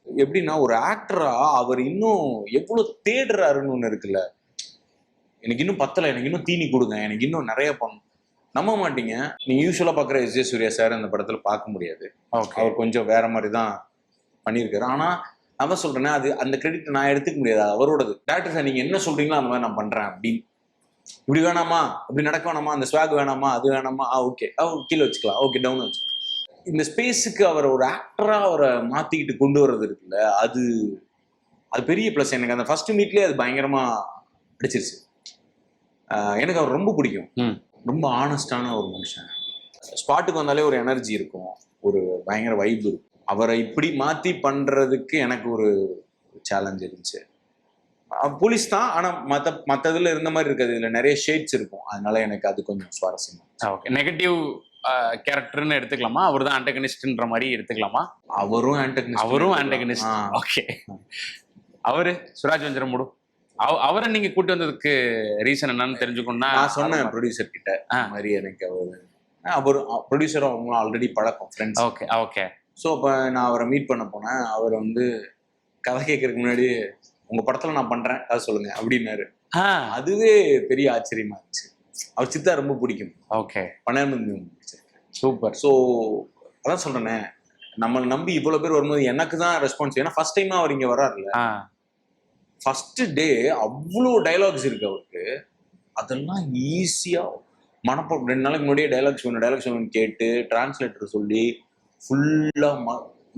எப்படின்னா ஒரு ஆக்டரா அவர் இன்னும் எவ்வளவு தேடுறாருன்னு ஒண்ணு இருக்குல்ல. எனக்கு இன்னும் பத்தல, எனக்கு இன்னும் தீனி கொடுங்க, எனக்கு இன்னும் நிறைய பண்ணணும். நம்ப மாட்டீங்க, நீங்க யூஸ்வலா பாக்குற எஸ் ஜே சூர்யா சார் அந்த படத்துல பார்க்க முடியாது. அவர் கொஞ்சம் வேற மாதிரி தான் பண்ணியிருக்காரு. ஆனா நான் சொல்றேன்னா அது அந்த கிரெடிட் நான் எடுத்துக்க முடியாது, அவரோடது. டேரக்டர் சார் நீங்க என்ன சொல்றீங்களோ அந்த மாதிரி நான் பண்றேன் அப்படின்னு. இப்படி வேணாமா, அப்படி நடக்க வேணாமா, அந்த ஸ்வாக் வேணாமா, அது வேணாமா, ஓகே கீழே வச்சுக்கலாம், ஓகே டவுன் வச்சுக்கலாம். இந்த ஸ்பேஸுக்கு அவரை ஒரு ஆக்டரா அவரை மாத்திக்கிட்டு கொண்டு வர்றது இருக்குல்ல, அது அது பெரிய பிளஸ். எனக்கு அந்த ஃபர்ஸ்ட் மீட்லயே அது பயங்கரமா அடிச்சிருச்சு. எனக்கு அவர் ரொம்ப பிடிக்கும். ரொம்ப ஆனஸ்டான ஒரு மனுஷன். ஸ்பாட்டுக்கு வந்தாலே ஒரு எனர்ஜி இருக்கும், ஒரு பயங்கர வைப் இருக்கும். அவரை இப்படி மாத்தி பண்றதுக்கு எனக்கு ஒரு சேலஞ்ச் இருந்துச்சு. போலீஸ் தான், ஆனா மத்ததுல இருந்த மாதிரி இருக்காது, இதுல நிறைய ஷேட்ஸ் இருக்கும். அதனால எனக்கு அது கொஞ்சம் சுவாரஸ்யமா. ஓகே, நெகட்டிவ் கேரக்டர்னு எடுத்துக்கலாமா, அவர் தான் ஆன்டகனிஸ்ட்ன்ற மாதிரி எடுத்துக்கலாமா? அவரும் ஆன்டகனிஸ்ட். ஓகே, அவரு சுராஜ் வெஞ்சரமூடு அவரை நீங்க கூட்டி வந்ததுக்கு ரீசன் என்னன்னு தெரிஞ்சுக்கணும்னா, நான் சொன்னேன் ப்ரொடியூசர் கிட்ட மாதிரி எனக்கு அவர் ப்ரொடியூசரும் அவங்க ஆல்ரெடி பழக்கம், ஃப்ரெண்ட்ஸ். Okay okay. ஸோ அப்போ நான் அவரை மீட் பண்ண போனேன். அவர் வந்து கதை கேட்கறதுக்கு முன்னாடி உங்க படத்துல நான் பண்றேன் கதை சொல்லுங்க அப்படின்னாரு. அதுவே பெரிய ஆச்சரியமா இருந்துச்சு. அவர் சித்தா ரொம்ப பிடிக்கும். ஓகே, பன்னெண்டு சூப்பர். ஸோ அதான் சொல்றேனே, நம்மளை நம்பி இவ்வளவு பேர் வரும்போது எனக்கு தான் ரெஸ்பான்ஸ். ஏன்னா ஃபர்ஸ்ட் டைமா அவர் இங்க வர்றாருல்ல, ஃபர்ஸ்ட் டே அவ்வளோ டைலாக்ஸ் இருக்கு அவருக்கு. அதெல்லாம் ஈஸியா மனப்பாடம், 2 நாளைக்கு முன்னாடியே டைலாக்ஸ் வேணும் கேட்டு டிரான்ஸ்லேட்டர் சொல்லி ஃபுல்லா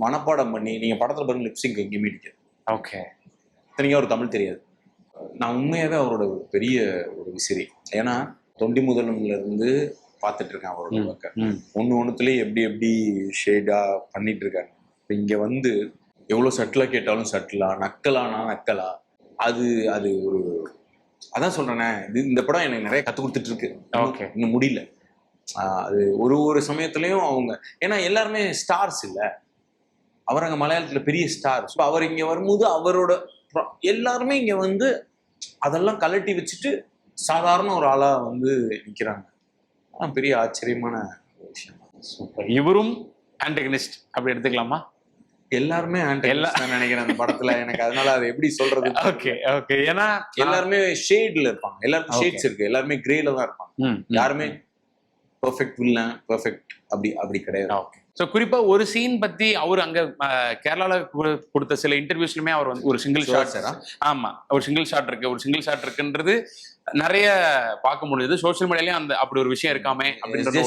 மனப்பாடம் பண்ணி. நீங்க படத்துல பாருங்க, லிப்சிங் எங்கேயுமே இடிக்காது. ஓகே, இத்தனைக்கும் அவர் தமிழ் தெரியாது. நான் உண்மையாவே அவரோட பெரிய ஒரு விசிறி. ஏன்னா தொண்டி முதல்ல இருந்து பார்த்துட்டு இருக்கேன் அவரோட ஒர்க்கை. ஒண்ணுத்துலயும் எப்படி எப்படி ஷேடா பண்ணிட்டு இருக்காங்க. இங்க வந்து எவ்வளவு சட்டிலா கேட்டாலும் சட்டிலா, நக்கலானா நக்கலா. அது அது ஒரு அதான் சொல்றேனே, இந்த படம் எனக்கு நிறைய கத்து கொடுத்துட்டு இருக்கு. இன்னும் முடியல. அது ஒரு சமயத்துலயும் அவங்க, ஏன்னா எல்லாருமே ஸ்டார்ஸ் இல்ல, அவர் அங்க மலையாளத்துல பெரிய ஸ்டார். அவர் இங்க வரும்போது அவரோட எல்லாருமே இங்க வந்து அதெல்லாம் கலட்டி வச்சுட்டு சாதாரண ஒரு ஆளா வந்து நிக்கிறாங்க. பெரிய ஆச்சரியமான விஷயம். சூப்பர். இவரும் ஆன்டகனிஸ்ட் அப்படி எடுத்துக்கலாமா? எல்லாருமே ஆன்டகனிஸ்ட் நினைக்கிறேன் அந்த படத்துல. எனக்கு அதனால அதை எப்படி சொல்றது. Okay okay. ஏன்னா எல்லாருமே ஷேட்ல இருப்பாங்க, எல்லாருக்கும் ஷேட்ஸ் இருக்கு, எல்லாருமே கிரேல தான் இருப்பாங்க. யாருமே பெர்ஃபெக்ட் வில்லன், பெர்ஃபெக்ட் அப்படி கிடையாது. ஓகே. ஸோ குறிப்பா ஒரு சீன் பத்தி அவர் அங்க கேரளால கொடுத்த சில இன்டர்வியூஸ்லுமே அவர் வந்து ஒரு சிங்கிள் ஷாட். ஆமா, ஒரு சிங்கிள் ஷாட் இருக்குன்றது நிறைய பார்க்க முடியுது. சோசியல் மீடியாலயும் அந்த அப்படி ஒரு விஷயம் இருக்காமே அப்படின்னு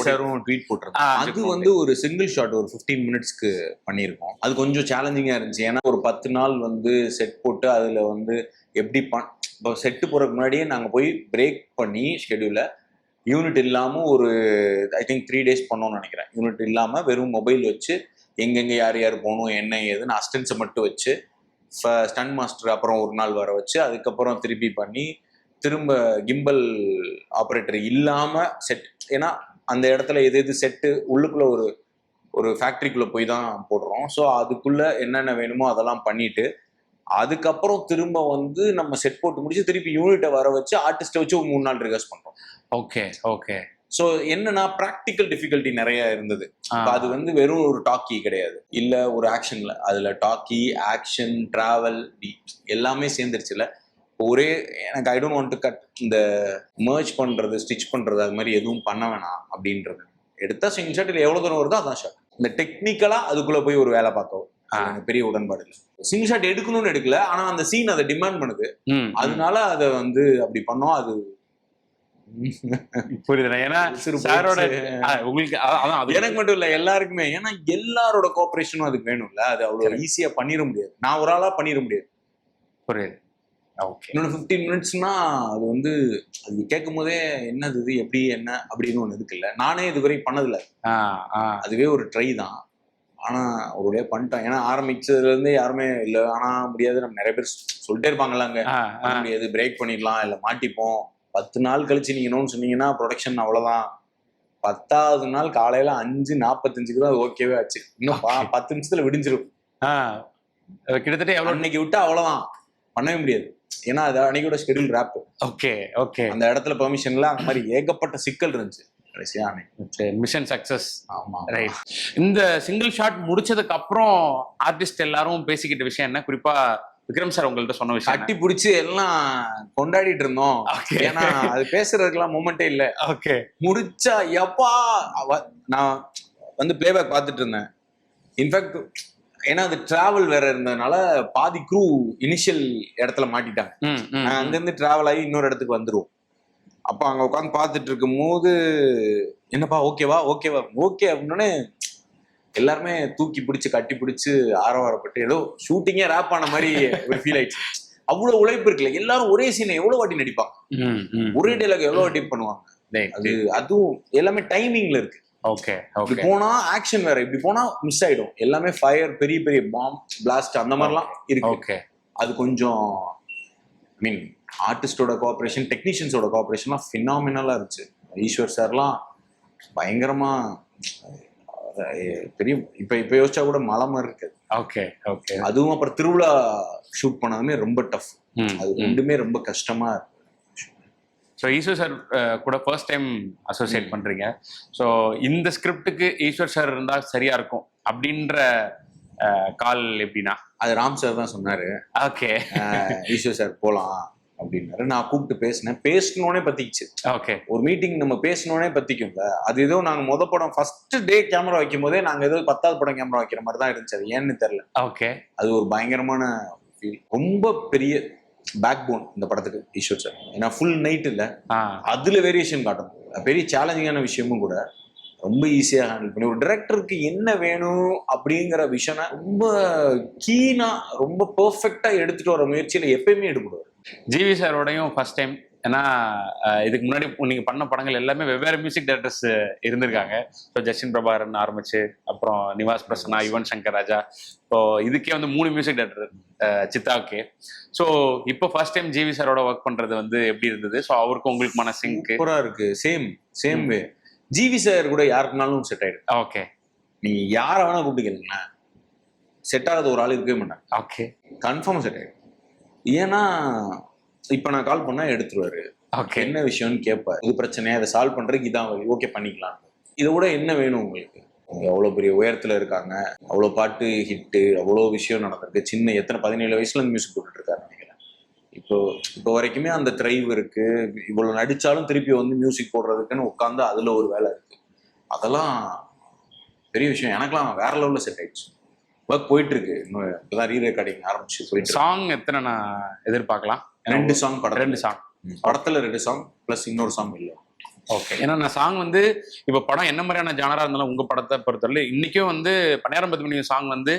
ட்வீட் போட்டிருக்காங்க. அது வந்து ஒரு சிங்கிள் ஷாட் ஒரு 15 மினிட்ஸ்க்கு பண்ணியிருக்கோம். அது கொஞ்சம் சேலஞ்சிங்கா இருந்துச்சு. ஏன்னா ஒரு 10 நாள் வந்து செட் போட்டு அதுல வந்து எப்படி இப்போ செட்டு போறதுக்கு முன்னாடியே நாங்க போய் பிரேக் பண்ணி ஷெட்யூல யூனிட் இல்லாம ஒரு ஐ திங்க் 3 days பண்ணோம்னு நினைக்கிறேன். யூனிட் இல்லாம வெறும் மொபைல் வச்சு எங்கெங்க யார் யார் போகணும் என்ன ஏதுன்னு அசிஸ்டன்ஸை மட்டும் வச்சு ஸ்டன் மாஸ்டர் அப்புறம் ஒரு நாள் வர வச்சு அதுக்கப்புறம் திருப்பி பண்ணி திரும்ப கிம்பல் ஆப்ரேட்டர் இல்லாம செட். ஏன்னா அந்த இடத்துல எது செட்டு உள்ளுக்குள்ள ஒரு ஃபேக்டரிக்குள்ள போய் தான் போடுறோம். ஸோ அதுக்குள்ள என்னென்ன வேணுமோ அதெல்லாம் பண்ணிட்டு அதுக்கப்புறம் திரும்ப வந்து நம்ம செட் போட்டு முடிச்சு திருப்பி யூனிட்டை வர வச்சு ஆர்டிஸ்ட்டை வச்சு ஒரு 3 நாள் ரிஹர்ஸ் பண்றோம். Okay okay. ஸோ என்னன்னா ப்ராக்டிக்கல் டிஃபிகல்ட்டி நிறைய இருந்தது. அது வந்து வெறும் ஒரு டாக்கி கிடையாது, இல்ல ஒரு ஆக்ஷன்ல, அதுல டாக்கி, ஆக்ஷன், டிராவல் எல்லாமே சேர்ந்துருச்சுல. ஒரே எனக்கு I don't want to cut இந்த மர்ஜ் பண்றது, ஸ்டிச் பண்றது, அது மாதிரி எதுவும் பண்ண வேணாம் அப்படின்றது. எடுத்தா சிங்கிள் ஷாட், இல்லை எவ்வளவு தூரம் வருதோ அதான் ஷாட். இந்த டெக்னிக்கலா அதுக்குள்ள போய் ஒரு வேலை பார்க்கவும் அது எனக்கு பெரிய உடன்பாடு இல்லை. சிங்கிள் ஷாட் எடுக்கணும்னு எடுக்கல, ஆனா அந்த சீன் அதை டிமாண்ட் பண்ணுது, அதனால அதை வந்து அப்படி பண்ணோம். அது புரியுது. ஏன்னா சாரோட உங்களுக்கு எனக்கு மட்டும் இல்ல எல்லாருக்குமே, ஏன்னா எல்லாரோட கோஆபரேஷனும் அதுக்கு வேணும்ல. அது அவ்வளவு ஈஸியா பண்ணிட முடியாது, நான் ஒரு ஆளா பண்ணிட முடியாது. புரியுது. இன்னொன்று 15 மினிட்ஸ்னா அது வந்து அது கேட்கும் போதே என்னது இது எப்படி என்ன அப்படின்னு ஒண்ணு இருக்குல்ல. நானே இதுவரை பண்ணதில்ல, அதுவே ஒரு ட்ரை தான். ஆனா ஒரு வழியா பண்ணிட்டேன். ஏன்னா ஆரம்பிச்சதுல இருந்தே யாருமே இல்ல ஆனா முடியாது, நம்ம நிறைய பேர் சொல்லிட்டே இருப்பாங்கல்ல, அங்க பண்ண முடியாது, பிரேக் பண்ணிடலாம், இல்ல மாட்டிப்போம். 10 நாள் கழிச்சு நீங்க இன்னொன்னு சொன்னீங்கன்னா ப்ரொடக்ஷன் அவ்வளவுதான். 10வது நாள் காலையில 5:45 தான் ஓகேவே ஆச்சு. இன்னும் 10 நிமிஷத்துல விடிஞ்சிரும். கிட்டத்தட்ட எவ்வளவு அன்னைக்கு விட்டா அவ்வளவுதான், பண்ணவே முடியாது. ஏன்னா அது அன்னைக்கோட ஷெட்யூல் ரேப். Okay okay. அந்த இடத்துல பெர்மிஷன்ல அந்த மாதிரி ஏகப்பட்ட சிக்கல் இருந்துச்சு. கடைசியா மிஷன் சக்சஸ். ஆமா ரைட். இந்த சிங்கிள் ஷாட் முடிச்சதுக்கு அப்புறம் ஆர்டிஸ்ட் எல்லாரும் பேசிக்கிட்ட விஷயம் என்ன? குறிப்பா விக்ரம் சார் உங்கள்ட்ட சொன்ன விஷயம், கட்டி பிடிச்சி எல்லாம் கொண்டாடிட்டு இருந்தோம். ஏன்னா அது பேசுறதுக்கெல்லாம் மொமெண்டே இல்ல. ஓகே. முடிச்சா எப்பா நான் வந்து பிளேபேக் பார்த்துட்டு இருந்தேன். இன்ஃபேக்ட் ஏன்னா அது டிராவல் வேற இருந்ததுனால பாதி க்ரூ இனிஷியல் இடத்துல மாட்டிட்டாங்க. அங்கிருந்து டிராவல் ஆகி இன்னொரு இடத்துக்கு வந்துருவோம். அப்ப அங்க உட்காந்து பார்த்துட்டு இருக்கும் போது என்னப்பா ஓகேவா ஓகேவா ஓகே அப்படின்னே எல்லாருமே தூக்கி பிடிச்சு கட்டி பிடிச்சு ஆரவாரப்பட்டு ஏதோ ஷூட்டிங்கே ரேப் ஆன மாதிரி ஒரு ஃபீல் ஆயிடுச்சு. அவ்வளவு உழைப்பு இருக்குல்ல. எல்லாரும் ஒரே சீனை எவ்வளவு வாட்டி நடிப்பாங்க, ஒரே டைலாக் எவ்வளவு வாட்டி பண்ணுவாங்க. அது அதுவும் எல்லாமே டைமிங்ல இருக்கு. Okay okay. போனா ஆக்ஷன் வேற, இப்படி போனா மிஸ் ஆயிடும். எல்லாமே ஃபயர், பெரிய பெரிய பாம் பிளாஸ்ட் அந்த மாதிரிலாம் இருக்கு. ஓகே. அது கொஞ்சம் ஐ மீன் ஆர்டிஸ்டோட கோஆபரேஷன், டெக்னீஷியன்ஸோட கோஆபரேஷன்லாம் ஃபினாமினலா இருந்துச்சு. ஈஸ்வர் சார்லாம் பயங்கரமா பெரிய இப்ப யோசிச்சா கூட மலை மாதிரி இருக்கு. Okay okay. அதுவும் அப்புறம் திருவிழா ஷூட் பண்ணதுமே ரொம்ப டஃப். அது ரெண்டுமே ரொம்ப கஷ்டமா இருக்கு. ஸோ ஈஸ்வர் சார் கூட ஃபர்ஸ்ட் டைம் அசோசியேட் பண்றீங்க. ஸோ இந்த ஸ்கிரிப்டுக்கு ஈஸ்வர் சார் இருந்தா சரியா இருக்கும் அப்படின்ற கால் எப்படின்னா? அது ராம் சார் தான் சொன்னாரு. ஓகே. ஈஸ்வர் சார் போலாம் அப்படின்னாரு. நான் கூப்பிட்டு பேசணுன்னே பத்திக்குச்சு. ஓகே. ஒரு மீட்டிங் நம்ம பேசணுன்னே பத்திக்கும்ல. அது ஏதோ நாங்க படம் ஃபர்ஸ்ட் டே கேமரா வைக்கும் போதே நாங்க ஏதோ 10வது படம் கேமரா வைக்கிற மாதிரி தான் இருந்துச்சு. அது ஏன்னு தெரியல. ஓகே. அது ஒரு பயங்கரமான ஃபீல். ரொம்ப பெரிய பேக் போன் இந்த படத்துக்கு ஈஸ்வர் சார். ஏன்னா ஃபுல் நைட் இல்ல, அதுல வேரியேஷன் காட்டணும். பெரிய சேலஞ்சிங்கான விஷயமும் கூட ரொம்ப ஈஸியா ஹேண்டில் பண்ணி ஒரு டைரக்டருக்கு என்ன வேணும் அப்படிங்கிற விஷயம் ரொம்ப கீனா ரொம்ப பெர்ஃபெக்டா எடுத்துட்டு வர முயற்சியில எப்பயுமே ஈடுபடுவார். ஜிவி சாரோடையும் ஃபர்ஸ்ட் டைம். ஏன்னா இதுக்கு முன்னாடி நீங்க பண்ண படங்கள் எல்லாமே வெவ்வேறு மியூசிக் டைரக்டர்ஸ் இருந்திருக்காங்க. ஸோ ஜஸ்டின் பிரபாகரன் ஆரம்பிச்சு அப்புறம் நிவாஸ் பிரசன்னா, யுவன் சங்கர் ராஜா, ஸோ இதுக்கே வந்து 3 மியூசிக் டைரக்டர் சித்தாவுக்கே. ஸோ இப்போ ஃபர்ஸ்ட் டைம் ஜிவி சாரோட ஒர்க் பண்றது வந்து எப்படி இருந்தது? ஸோ அவருக்கு உங்களுக்கு மன சிங்க் சூப்பரா இருக்கு. சேம் வே ஜிவி சார் கூட யாருக்குனாலும் செட் ஆயிடும். ஓகே. நீங்க யாரை வேணா கூப்பிட்டுக்கிறீங்களேன், செட் ஆகாத ஒரு ஆள் இருக்கவே மாட்டேன். ஓகே. கன்ஃபார்ம் செட் ஆயிடும். ஏன்னா இப்ப நான் கால் பண்ணா எடுத்துருவாரு. என்ன விஷயம்னு கேட்பாரு. இது பிரச்சனையா, அதை சால்வ் பண்றதுக்கு இதான் வழி, ஓகே பண்ணிக்கலாம். இதை விட என்ன வேணும் உங்களுக்கு? அவ்வளவு பெரிய உயரத்துல இருக்காங்க, அவ்வளவு பாட்டு ஹிட்டு, அவ்வளவு விஷயம் நடந்திருக்கு. சின்ன எத்தனை 17 வயசுல இருந்து மியூசிக் போட்டுட்டு இருக்காரு நினைக்கிறேன். இப்போ வரைக்குமே அந்த த்ரைவ் இருக்கு. இவ்வளவு நடிச்சாலும் திருப்பி வந்து மியூசிக் போடுறதுக்குன்னு உட்காந்து அதுல ஒரு வேலை இருக்கு. அதெல்லாம் பெரிய விஷயம். எனக்கெல்லாம் வேற லெவல்ல செட் ஆயிடுச்சு. ஒர்க் போயிட்டு இருக்கு. இன்னும் இப்பதான் ரீ ரெக்கார்டிங் ஆரம்பிச்சு போயிட்டு. சாங் எத்தனை நான் எதிர்பார்க்கலாம்? 2 சாங் படம். 2 சாங் படத்துல 2 சாங் பிளஸ் இன்னொரு சாங் இல்லை. ஓகே. ஏன்னா நான் சாங் வந்து இப்போ படம் என்ன மாதிரியான ஜானரா இருந்தாலும் உங்க படத்தை பொறுத்தவரை இன்னைக்கும் வந்து பன்னியாரம் பத்து மணி சாங் வந்து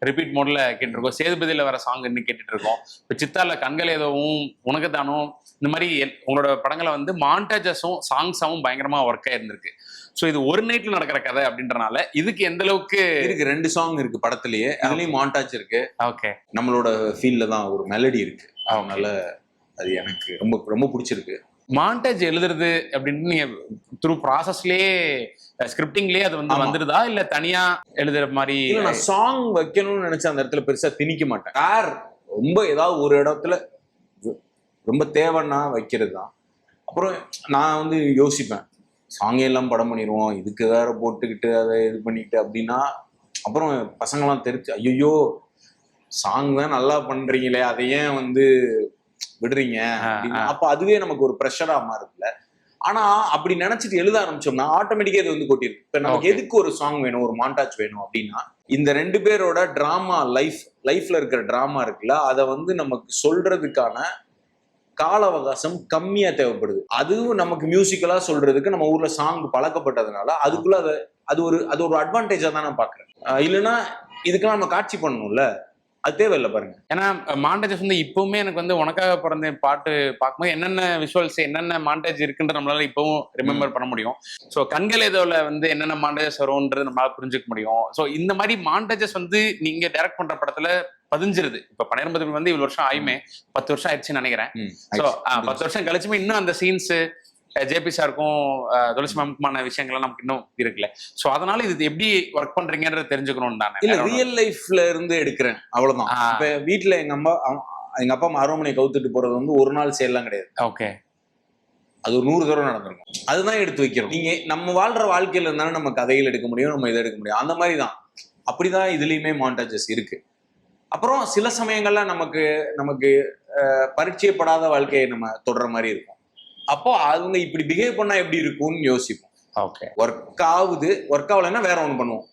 ரிப்பீட் மோட்ல கேட்டுருக்கோம். சேதுபதியில வர சாங் இன்னும் கேட்டுட்டு இருக்கோம். இப்போ சித்தால கண்கள் ஏதோவும் உனக்குத்தானும் இந்த மாதிரி உங்களோட படங்களை வந்து மாண்டாஜஸும் சாங்ஸாவும் பயங்கரமா ஒர்க் ஆயிருந்திருக்கு. ஸோ இது ஒரு நைட்ல நடக்கிற கதை அப்படின்றனால இதுக்கு எந்த அளவுக்கு இருக்கு? 2 சாங் இருக்கு படத்திலேயே. அதுலயும் மாண்டாஜ் இருக்கு. ஓகே. நம்மளோட ஃபீல்ட்ல தான் ஒரு மெலடி இருக்கு. அதனால அது எனக்கு ரொம்ப ரொம்ப பிடிச்சிருக்கு. மாண்டேஜ் எழுதுறது அப்படின்னு நீங்க த்ரூ ப்ராசஸ்லயே ஸ்கிரிப்டிங்லயே அது வந்து வந்துருதா இல்ல தனியா எழுதுற மாதிரி? நான் சாங் வைக்கணும்னு நினைச்ச அந்த இடத்துல பெருசா திணிக்க மாட்டேன். ரொம்ப ஏதாவது ஒரு இடத்துல ரொம்ப தேவைன்னா வைக்கிறது தான். அப்புறம் நான் வந்து யோசிப்பேன், சாங்கே எல்லாம் படம் பண்ணிடுவோம், இதுக்கு வேற போட்டுக்கிட்டு அதை இது பண்ணிக்கிட்டு அப்படின்னா அப்புறம் பசங்களாம் தெரிஞ்சு ஐயோ சாங் தான் நல்லா பண்றீங்களே, அதை ஏன் வந்து விடுறீங்க அப்படின்னா அப்ப அதுவே நமக்கு ஒரு ப்ரெஷரா மாறுதுல. ஆனா அப்படி நினைச்சிட்டு எழுத ஆரம்பிச்சோம்னா ஆட்டோமேட்டிக்கா இது வந்து கொட்டிருக்கு. இப்ப நமக்கு எதுக்கு ஒரு சாங் வேணும், ஒரு மாண்டாஜ் வேணும் அப்படின்னா இந்த 2 பேரோட டிராமா லைஃப்ல இருக்கிற டிராமா இருக்குல்ல, அதை வந்து நமக்கு சொல்றதுக்கான கால அவகாசம் கம்மியா தேவைப்படுது. அதுவும் நமக்கு மியூசிக்கலா சொல்றதுக்கு நம்ம ஊர்ல சாங் பழக்கப்பட்டதுனால அதுக்குள்ள அது ஒரு அட்வான்டேஜா தான் நான் பாக்குறேன். இல்லைன்னா இதுக்கெல்லாம் நம்ம காட்சி பண்ணணும்ல, அது தேவையில்லை பாருங்க. ஏன்னா மாண்டேஜஸ் வந்து இப்பவுமே எனக்கு வந்து உனக்காக பிறந்த பாட்டு பார்க்கும்போது என்னென்ன விஷுவல்ஸ் என்னென்ன மாண்டேஜ் இருக்குன்ற நம்மளால இப்பவும் ரிமெம்பர் பண்ண முடியும். ஸோ கண்கள் ஏதோல வந்து என்னென்ன மாண்டேஜஸ் வரும்ன்றது நம்மளால புரிஞ்சுக்க முடியும். ஸோ இந்த மாதிரி மாண்டேஜஸ் வந்து நீங்க டைரக்ட் பண்ற படத்துல பதிஞ்சிருது. இப்ப 12 வந்து இவ்வளவு வருஷம் ஆயுமே 10 வருஷம் ஆயிடுச்சுன்னு நினைக்கிறேன். ஸோ 10 வருஷம் கழிச்சுமே இன்னும் அந்த சீன்ஸ் ஜேபி சாருக்கும் துளசி மேம்க்குமான விஷயங்கள்லாம் நமக்கு இன்னும் இருக்குல்ல. சோ அதனால இது எப்படி ஒர்க் பண்றீங்கன்றது தெரிஞ்சுக்கணும் தானே. இல்ல ரியல் லைஃப்ல இருந்து எடுக்கிறேன் அவ்வளவுதான். இப்ப வீட்டுல எங்க அப்பா அருவமனை கவுத்துட்டு போறது வந்து ஒரு நாள் செயலாம் கிடையாது. ஓகே, அது ஒரு 100 தடவை நடந்திருக்கும். அதுதான் எடுத்து வைக்கிறோம். நீங்க நம்ம வாழ்ற வாழ்க்கையில இருந்தாலும் நம்ம கதைகள் எடுக்க முடியும், நம்ம இதை எடுக்க முடியும். அந்த மாதிரி தான், அப்படிதான் இதுலயுமே மாண்டாஜஸ் இருக்கு. அப்புறம் சில சமயங்கள்ல நமக்கு பரிச்சயப்படாத வாழ்க்கையை நம்ம தொடர மாதிரி இருக்கும். அப்போ அவங்க இப்படி பிஹேவ் பண்ணா எப்படி இருக்கும்னு யோசிப்போம். ஓகே, ஒர்க் ஆகலைன்னா வேற ஒண்ணு பண்ணுவோம்,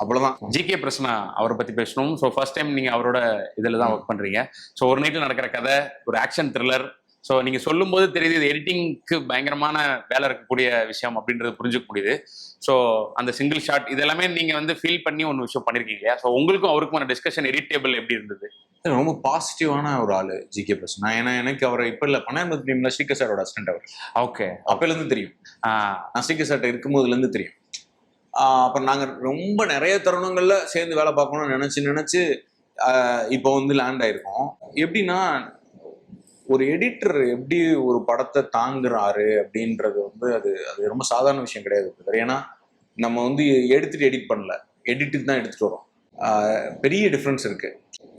அவ்வளவுதான். ஜிகே பிரச்சனை அவரை பத்தி பேசணும். ஸோ ஃபர்ஸ்ட் டைம் நீங்க அவரோட இதுல தான் ஒர்க் பண்றீங்க. ஸோ ஒரு நைட்ல நடக்கிற கதை ஒரு ஆக்ஷன் த்ரில்லர். ஸோ நீங்க சொல்லும் போது தெரியுது இது எடிட்டிங்க்கு பயங்கரமான வேலை இருக்கக்கூடிய விஷயம் அப்படின்றது புரிஞ்சுக்க முடியுது. ஸோ அந்த சிங்கிள் ஷாட் இதெல்லாமே நீங்க வந்து ஃபீல் பண்ணி ஒன்று விஷயம் பண்ணிருக்கீங்க இல்லையா? ஸோ உங்களுக்கும் அவருக்குமான டிஸ்கஷன் எடிட்டேபிள் எப்படி இருந்தது? ரொம்ப பாசிட்டிவான ஒரு ஆளு ஜிகே பிரஸ். ஏன்னா எனக்கு அவரை இப்ப இல்ல, 12 டீம்ல ஸ்ரீகர் சாரோட அசிஸ்டன்ட் அவர். ஓகே, அப்பல இருந்து தெரியும். நான் ஸ்ரீகர் சார்ட்ட இருக்கும் போதுல இருந்து தெரியும். அப்புறம் நாங்க ரொம்ப நிறைய தருணங்கள்ல சேர்ந்து வேலை பார்க்கணும்னு நினைச்சு இப்போ வந்து லேண்ட் ஆயிருக்கோம். எப்படின்னா ஒரு எடிட்டர் எப்படி ஒரு படத்தை தாங்குறாரு அப்படின்றது வந்து அது ரொம்ப சாதாரண விஷயம் கிடையாது. ஏன்னா நம்ம வந்து எடுத்துட்டு எடிட் பண்ணல, எடிட்டுக்கு தான் எடுத்துட்டு வரோம். பெரிய டிஃப்ரென்ஸ் இருக்கு.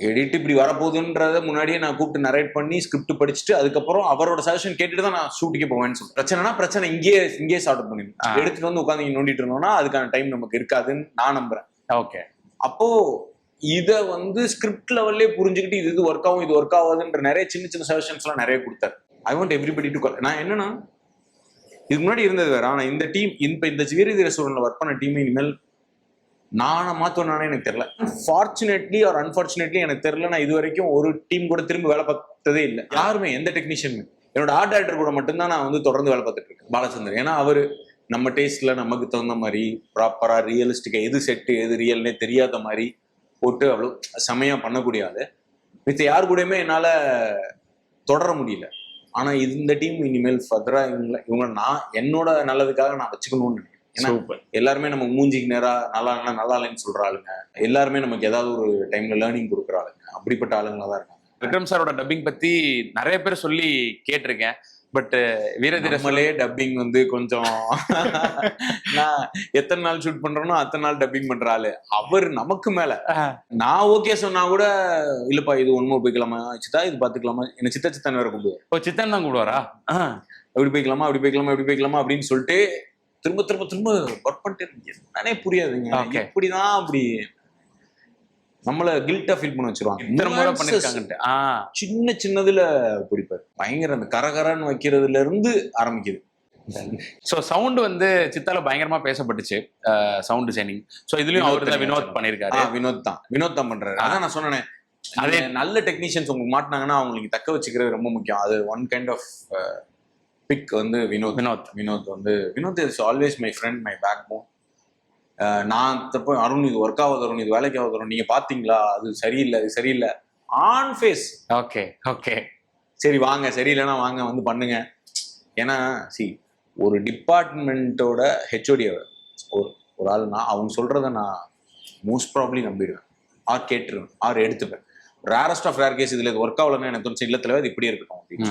எடிட் இப்படி வரப்போகுதுன்றத முன்னாடியே நான் கூப்பிட்டு நரேட் பண்ணி ஸ்கிரிப்ட் படிச்சுட்டு அதுக்கப்புறம் அவரோட சஜஷன் கேட்டுட்டு தான் நான் ஷூட்டுக்கே போவேன்னு சொல்லுவேன். பிரச்சனை இங்கேயே ஸ்டார்ட் பண்ணிடுவேன். எடுத்துட்டு வந்து உட்காந்து இங்க நோண்டிட்டு இருந்தோம்னா அதுக்கான டைம் நமக்கு இருக்காதுன்னு நான் நம்புறேன். ஓகே, அப்போ இத வந்து ஸ்கிரிப்ட் லெவல்லே புரிஞ்சுக்கிட்டு இது ஒர்க் ஆகும் இது ஒர்க் ஆகாதுன்ற நிறைய சின்ன சஜஷன்ஸ் எல்லாம் நிறைய கொடுத்தாரு. I want everybody to call. நான் என்னன்னா இதுக்கு முன்னாடி இருந்தது வேற. ஆனா இந்த டீம் இந்த வீரதீர சூழல்ல ஒர்க் பண்ண டீம் இனிமேல் நானே மாத்தோன்னு எனக்கு தெரியல. ஃபார்ச்சுனேட்லி ஆர் அன்பார்ச்சுனேட்லி எனக்கு தெரியல. நான் இது வரைக்கும் ஒரு டீம் கூட திரும்ப வேலை பார்த்ததே இல்லை. யாருமே எந்த டெக்னீஷியனுமே. என்னோட ஆர்ட் டைரக்டர் கூட மட்டும்தான் நான் வந்து தொடர்ந்து வேலை பார்த்துட்டு இருக்கேன், பாலச்சந்தர். ஏன்னா அவரு நம்ம டேஸ்ட்ல நமக்கு தகுந்த மாதிரி ப்ராப்பரா ரியலிஸ்டிக்கா எது செட்டு எது ரியல்னே தெரியாத மாதிரி போட்டு அவ்வளோ செமையா பண்ணக்கூடிய ஆளு. மித்த யாரு கூடயுமே என்னால தொடர முடியல. ஆனா இந்த டீம் இனிமேல் ஃபர்தரா இவங்க நான் என்னோட நல்லதுக்காக நான் வச்சுக்கணும்னு நினைக்கிறேன். ஏன்னா எல்லாருமே நம்ம மூஞ்சிக்கு நேரா நல்லா இல்லைன்னு சொல்ற ஆளுங்க, எல்லாருமே நமக்கு ஏதாவது ஒரு டைம்ல லேர்னிங் கொடுக்குற ஆளுங்க, அப்படிப்பட்ட ஆளுங்களா தான் இருக்காங்க. விக்ரம் சாரோட டப்பிங் பத்தி நிறைய பேர் சொல்லி கேட்டிருக்கேன். பட் வீரதீரமலே டப்பிங் வந்து கொஞ்சம் நான் எத்தனை நாள் ஷூட் பண்றேனோ அத்தனை நாள் டப்பிங் பண்ற ஆளு அவர். நமக்கு மேல நான் ஓகே சொன்னா கூட இல்லப்பா இது ஒண்ணுமோ போய்க்கலாமா, சித்தா இது பாத்துக்கலாமா, என்ன சித்தன் வேற கூப்பிடுவார். ஓ, சித்தன் தான் கூப்பிடுவாரா? எப்படி போய்க்கலாமா அப்படின்னு சொல்லிட்டு திரும்ப ஒர்க் பண்ணிட்டு என்னன்னே புரியாதுங்க. இப்படிதான் அப்படி நம்மள கில்ட்டா ஃபீல் பண்ண வச்சிருவாங்க. சின்னதுல பிடிப்பாரு. பயங்கர அந்த கரகரன்னு வைக்கிறதுல இருந்து ஆரம்பிக்குது. சோ சவுண்ட் வந்து சித்தால பயங்கரமா பேசப்பட்டுச்சு, சவுண்ட் டிசைனிங். சோ இதுலயும் அவர் தான் வினோத் பண்ணிருக்காரு. வினோத் தான் பண்றாரு. அதான் நான் சொன்னேன், அதே நல்ல டெக்னீஷியன்ஸ் உங்களுக்கு மாட்டினாங்கன்னா அவங்களுக்கு தக்க வச்சுக்கிறது ரொம்ப முக்கியம். அது ஒன் கைண்ட் ஆஃப் பிக் வந்து Vinod is always my friend, my backbone. நான் தப்ப அருண் இது ஒர்க் ஆகாது, அருண் இது வேலைக்கு ஆகுது, நீங்க பாத்தீங்களா அது சரியில்லை ஆன் ஃபேஸ். ஓகே சரி வாங்க, சரியில்லைன்னா வாங்க வந்து பண்ணுங்க. ஏன்னா ஒரு டிபார்ட்மெண்ட்டோட ஹெச்ஓடி ஒரு ஆளுனா அவங்க சொல்றத நான் மோஸ்ட் ப்ராப்ளி நம்பிடுவேன், ஆர் கேட்டுருவேன், ஆர் எடுத்துப்பேன். ரேரஸ்ட் ஆஃப் ரேர் கேஸ் இதுல இது ஒர்க் ஆகலன்னு எனக்கு தோணுச்சு, இல்லத்துல இது இப்படி இருக்கட்டும் அப்படின்னு.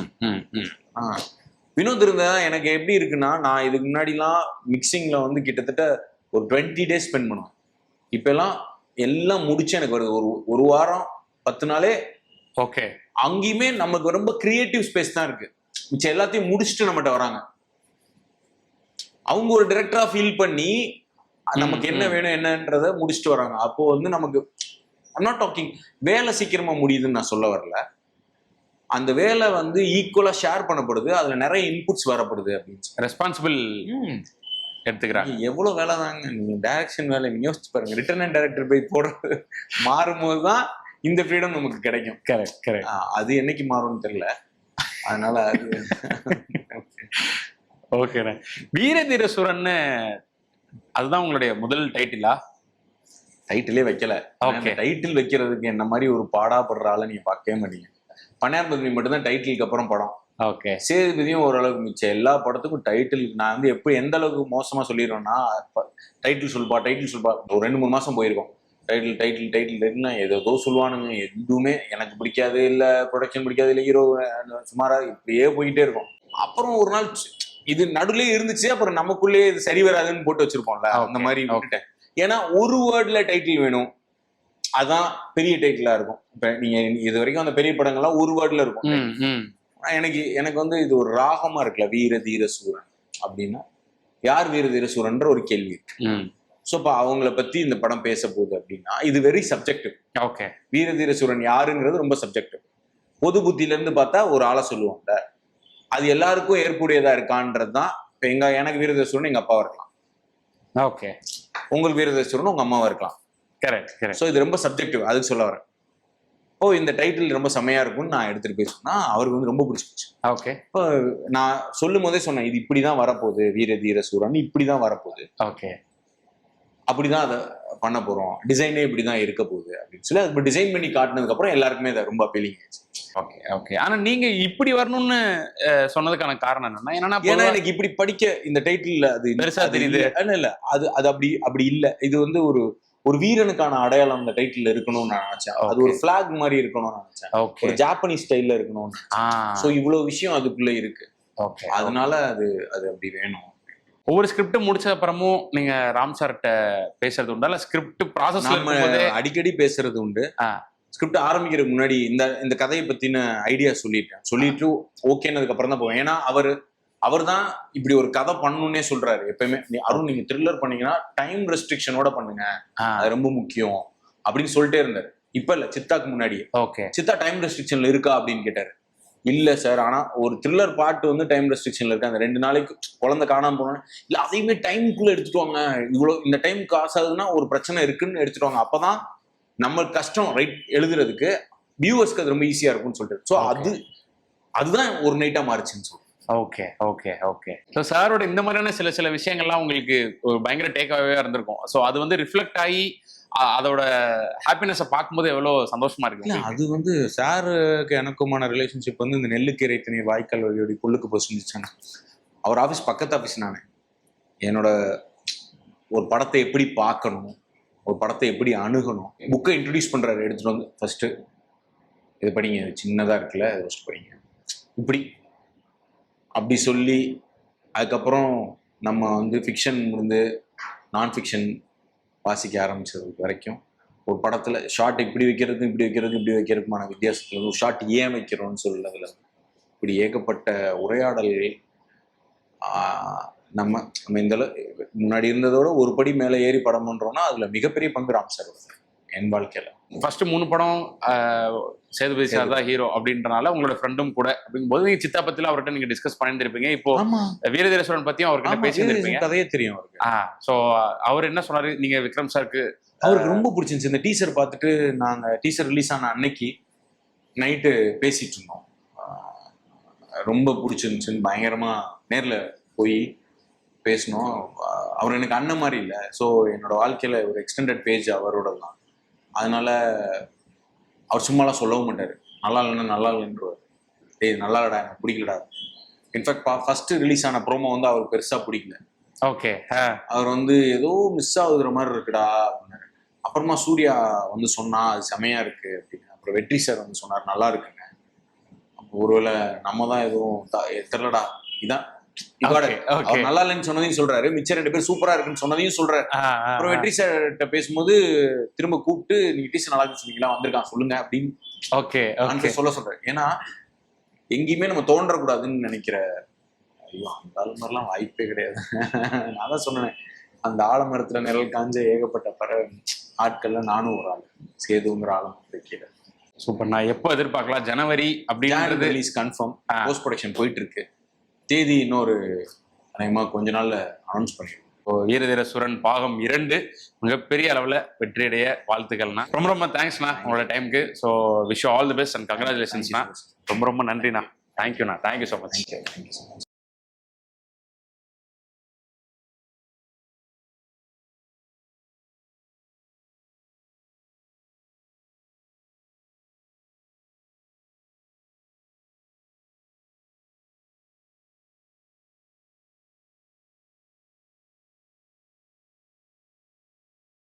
வினோத் இருந்தா எனக்கு எப்படி இருக்குன்னா, நான் இதுக்கு முன்னாடிலாம் மிக்சிங்ல வந்து கிட்டத்தட்ட ஒரு 20 days ஸ்பெண்ட் பண்ணுவேன். இப்பெல்லாம் எல்லாம் முடிச்சு எனக்கு வருது ஒரு வாரம் 10 நாளே. ஓகே, அங்கேயுமே நமக்கு ரொம்ப கிரியேட்டிவ் ஸ்பேஸ் தான் இருக்கு. மிச்சம் எல்லாத்தையும் முடிச்சுட்டு நம்மகிட்ட வராங்க. அவங்க ஒரு டைரக்டரா ஃபீல் பண்ணி நமக்கு என்ன வேணும் என்னன்றத முடிச்சுட்டு வராங்க. அப்போ வந்து நமக்கு ஐம் நாட் டாக்கிங் வேலை சீக்கிரமா முடியுதுன்னு நான் சொல்ல வரல. அந்த வேலை வந்து ஈக்குவலா ஷேர் பண்ணப்படுது, அதுல நிறைய இன்புட்ஸ் வரப்படுது அப்படின்னு ரெஸ்பான்சிபிள். எடுத்துக்கிறாங்க. எவ்வளவு வேலை தாங்க, நீங்க டைரக்ஷன் வேலை நீங்க யோசிச்சு பாருங்க. ரிட்டர்ன் அண்ட் டைரக்டர் போய் போடுறது மாறும்போது தான் இந்த ஃப்ரீடம் நமக்கு கிடைக்கும். Correct correct. அது என்னைக்கு மாறும்னு தெரியல. அதனால அது ஓகேண்ணே. வீரதீர சூரன்னு அதுதான் உங்களுடைய முதல் டைட்டிலா? டைட்டிலே வைக்கல. ஓகே. டைட்டில் வைக்கிறதுக்கு என்ன மாதிரி ஒரு பாடாப்படுற ஆளை நீங்க பார்க்கவே மாட்டீங்க. பன்னியார் பத்மினி மட்டும்தான் டைட்டிலுக்கு அப்புறம் படம். ஓகே. சேதுபதியும் ஓரளவுக்கு மிச்சம் எல்லா படத்துக்கும் டைட்டில் நான் வந்து எப்படி எந்த அளவுக்கு மோசமா சொல்லிடுவேன்னா, டைட்டில் சொல்பா ஒரு 2-3 மாசம் போயிருக்கோம். டைட்டில் ஏதோ சொல்லுவானுங்க. எதுவுமே எனக்கு பிடிக்காது, இல்ல ப்ரொடக்ஷன் பிடிக்காது, இல்ல ஹீரோ சுமாரா இப்படியே போயிட்டே இருக்கும். அப்புறம் ஒரு நாள் இது நடுவுலயே இருந்துச்சு, அப்புறம் நமக்குள்ளே இது சரி வராதுன்னு போட்டு வச்சிருப்போம்ல, அந்த மாதிரி விட்டுட்டேன். ஏன்னா ஒரு வேர்ட்ல டைட்டில் வேணும், அதான் பெரிய டைட்டிலா இருக்கும். இப்ப நீங்க இது வரைக்கும் அந்த பெரிய படங்கள்லாம் ஒரு வேர்ட்ல இருக்கும். எனக்கு வந்து இது ஒரு ராகமா இருக்குல்ல, வீர தீர சூரன் அப்படின்னா யார் வீர தீர சூரன்ற ஒரு கேள்வி இருக்கு. ஸோ இப்போ அவங்கள பத்தி இந்த படம் பேச போகுது அப்படின்னா இது வெரி சப்ஜெக்டிவ். ஓகே. வீர தீர சூரன் யாருங்கிறது ரொம்ப சப்ஜெக்டிவ். பொது புத்தியில இருந்து பார்த்தா ஒரு ஆளை சொல்லுவாங்க, அது எல்லாருக்கும் ஏற்புடையதா இருக்கான்றது தான். இப்போ எனக்கு வீர தீர சூரன் எங்க அப்பாவா இருக்கலாம். ஓகே. உங்களுக்கு வீர தீர சூரன் உங்க அம்மாவா இருக்கலாம். Correct correct. ஸோ இது ரொம்ப சப்ஜெக்டிவ், அதுக்கு சொல்ல வரேன். இந்த டைட்டில் ரொம்ப செமையா இருக்கும்னு நான் எடுத்துட்டு போய் சொன்னா அவருக்கு வந்து ரொம்ப பிடிச்சிருச்சு. ஓகே. இப்போ நான் சொல்லும் போதே சொன்னேன், இது இப்படிதான் வரப்போகுது, வீர தீர சூரன் இப்படிதான் வரப்போகுது. ஓகே. அப்படிதான் அதை பண்ண போறோம், டிசைனே இப்படிதான் இருக்க போகுது அப்படின்னு சொல்லி அது டிசைன் பண்ணி காட்டினதுக்கு அப்புறம் எல்லாருக்குமே அதை ரொம்ப அப்பீலிங் ஆச்சு. Okay okay. ஆனா நீங்க இப்படி வரணும்னு சொன்னதுக்கான காரணம் என்னன்னா, ஏன்னா எனக்கு இப்படி படிக்க இந்த டைட்டில் அது பெருசா தெரியுது. இல்ல அது அப்படி இல்ல. இது வந்து ஒரு வீரனுக்கான அடையாளம் அந்த டைட்டில் இருக்கணும்னு நான் நினைச்சேன். அது ஒரு பிளாக் மாதிரி இருக்கணும்னு நினைச்சேன். ஒரு ஜாப்பனீஸ் ஸ்டைல்ல இருக்கணும்னு. சோ இவ்வளவு விஷயம் அதுக்குள்ள இருக்கு. அதனால அது அப்படி வேணும். ஒவ்வொரு ஸ்கிரிப்ட் முடிச்ச அப்புறமும் நீங்க ராம் சார்கிட்ட பேசுறது உண்டா, இல்ல ஸ்கிரிப்ட் ப்ராசஸ்ல அடிக்கடி பேசுறது உண்டு. ஸ்கிரிப்ட் ஆரம்பிக்கிறதுக்கு முன்னாடி இந்த கதையை பத்தின ஐடியா சொல்லிட்டு ஓகேனதுக்கு அப்புறம் தான் போவேன். ஏன்னா அவர் தான் இப்படி ஒரு கதை பண்ணணும்னே சொல்றாரு எப்பயுமே. அருண் நீங்க த்ரில்லர் பண்ணீங்கன்னா டைம் ரெஸ்ட்ரிக்ஷனோட பண்ணுங்க, அது ரொம்ப முக்கியம் அப்படின்னு சொல்லிட்டே இருந்தாரு. இப்ப இல்ல, சித்தாக்கு முன்னாடி. ஓகே. சித்தா டைம் ரெஸ்ட்ரிக்ஷன்ல இருக்கா அப்படின்னு கேட்டாரு. இல்ல சார், ஆனா ஒரு த்ரில்லர் பார்ட் வந்து டைம் ரெஸ்ட்ரிக்ஷன்ல இருக்கு. அந்த 2 நாளைக்கு குழந்தை காணாம போனோம், இல்ல அதையுமே டைமுக்குள்ள எடுத்துட்டு வாங்க, இவ்வளவு இந்த டைம் காசு ஆகுதுன்னா ஒரு பிரச்சனை இருக்குன்னு எடுத்துட்டு வாங்க, அப்பதான் நம்ம கஷ்டம் ரைட் எழுதுறதுக்கு வியூவர்ஸ்க்கு அது ரொம்ப ஈஸியா இருக்கும்னு சொல்லிட்டு. ஸோ அதுதான் ஒரு நைட்டா மாறிச்சுன்னு சொல்றேன். Okay okay okay. ஸோ சாரோட இந்த மாதிரியான சில விஷயங்கள்லாம் உங்களுக்கு ஒரு பயங்கர டேக் அவேவா இருந்திருக்கும். ஸோ அது வந்து ரிஃப்ளெக்ட் ஆகி அதோட ஹாப்பினஸை பார்க்கும்போது எவ்வளவு சந்தோஷமா இருக்கு. அது வந்து சாருக்கு எனக்குமான ரிலேஷன்ஷிப் வந்து இந்த நெல்லுக்கீரை தண்ணீர் வாய்க்கால் வழியோட புல்லுக்கு போய் செஞ்சுச்சாங்க. அவர் ஆஃபீஸ் பக்கத்து ஆஃபீஸ். நான் என்னோட ஒரு படத்தை எப்படி பார்க்கணும், ஒரு படத்தை எப்படி அணுகணும், புக்கை இன்ட்ரடியூஸ் பண்றாரு. எடுத்துட்டு வந்து ஃபர்ஸ்ட் இது படிங்க, சின்னதா இருக்குல்ல, அதை ஃபர்ஸ்ட் படிங்க, இப்படி அப்படி சொல்லி அதுக்கப்புறம் நம்ம வந்து ஃபிக்ஷன் முடிந்து நான் ஃபிக்ஷன் வாசிக்க ஆரம்பிச்சது வரைக்கும் ஒரு படத்துல ஷார்ட் இப்படி வைக்கிறதுக்குமான வித்தியாசத்துல ஒரு ஷார்ட் ஏன் வைக்கிறோம்னு சொல்லதுல இப்படி ஏகப்பட்ட உரையாடல்கள். நம்ம இந்த முன்னாடி இருந்ததோட ஒரு படி மேல ஏறி படம் பண்றோம்னா அதுல மிகப்பெரிய பங்கு ராம் சார் என் வாழ்க்கையில. ஃபர்ஸ்ட் 3 படம் சேதுபதி சார் தான் ஹீரோ அப்படின்றனால உங்களோட ஃப்ரெண்டும் கூட அப்படிங்கும்போது நீங்க சித்தா பத்தில அவர்கிட்ட நீங்க டிஸ்கஸ் பண்ணிருப்பீங்க. இப்போ வீரதீர சூரன் பத்தியும் அவர்கிட்ட பேசியிருப்பீங்க, கதையே தெரியும் அவருக்கு. ஸோ அவர் என்ன சொன்னாரு, நீங்க விக்ரம் சாருக்கு அவருக்கு ரொம்ப பிடிச்சிருந்துச்சு. இந்த டீசர் பார்த்துட்டு நாங்க டீசர் ரிலீஸ் ஆன அன்னைக்கு நைட்டு பேசிட்டு இருந்தோம். ரொம்ப பிடிச்சிருந்துச்சுன்னு பயங்கரமா நேர்ல போய் பேசணும். அவர் எனக்கு அண்ணன் மாதிரி இல்லை. ஸோ என்னோட வாழ்க்கையில ஒரு எக்ஸ்டெண்டட் பேஜ் அவரோட தான். அதனால அவர் சும்மாலாம் சொல்லவும் மாட்டாரு, நல்லா இல்லைன்னா நல்லா இல்லைன்றவர். நல்லா இல்லடா, எனக்கு பிடிக்கலடா. இன்ஃபேக்ட் ஃபர்ஸ்ட் ரிலீஸ் ஆன ப்ரோமோ வந்து அவருக்கு பெருசா பிடிக்கல. ஓகே. அவர் வந்து ஏதோ மிஸ் ஆகுதுற மாதிரி இருக்குடா அப்படின்னாரு. அப்புறமா சூர்யா வந்து சொன்னா அது செமையா இருக்கு அப்படின்னு. அப்புறம் வெற்றி சார் வந்து சொன்னார் நல்லா இருக்குங்க. அப்போ ஒருவேளை நம்ம தான் எதுவும் தெரியலடா, இதான் அவர் நல்லா இல்லைன்னு சொன்னதையும் சொல்றாரு, மிச்சம் 2 பேர் சூப்பரா இருக்குன்னு சொன்னதையும் சொல்றாரு. அப்புறம் வெற்றி சார்கிட்ட பேசும்போது திரும்ப கூப்பிட்டு நீங்க டீச்சர் நல்லா இருக்கு சொன்னீங்களா, வந்திருக்கான் சொல்லுங்க அப்படின்னு சொல்ல சொல்றாரு. ஏன்னா எங்கேயுமே நம்ம தோன்றக்கூடாதுன்னு நினைக்கிற. ஐயோ அந்த மாதிரிலாம் வாய்ப்பே கிடையாது. நான் தான் சொன்னேன், அந்த ஆலமரத்துல நிழல் காஞ்ச ஏகப்பட்ட பறவை ஆட்கள்ல நானும் ஒரு ஆள், சேதுங்கிற ஆலமரத்தை கீழே. சூப்பர். நான் எப்போ எதிர்பார்க்கலாம்? ஜனவரி அப்படின்றது ரிலீஸ் கன்ஃபார்ம். போஸ்ட் ப்ரொடக்ஷன் போயிட்டு இருக்கு. தேதி இன்னொரு அநேகமாக கொஞ்ச நாள்ல அனௌன்ஸ் பண்ணிடுவோம். ஈரதீர சுரன் பாகம் 2 மிகப்பெரிய அளவில் வெற்றியடைய வாழ்த்துக்கள்ண்ணா. ரொம்ப ரொம்ப தேங்க்ஸ்ண்ணா உங்களோட டைமுக்கு. So wish all the best and கங்க்ராச்சுலேஷன்ஸ்ண்ணா. ரொம்ப ரொம்ப நன்றிண்ணா. தேங்க்யூண்ணா. Thank you so much.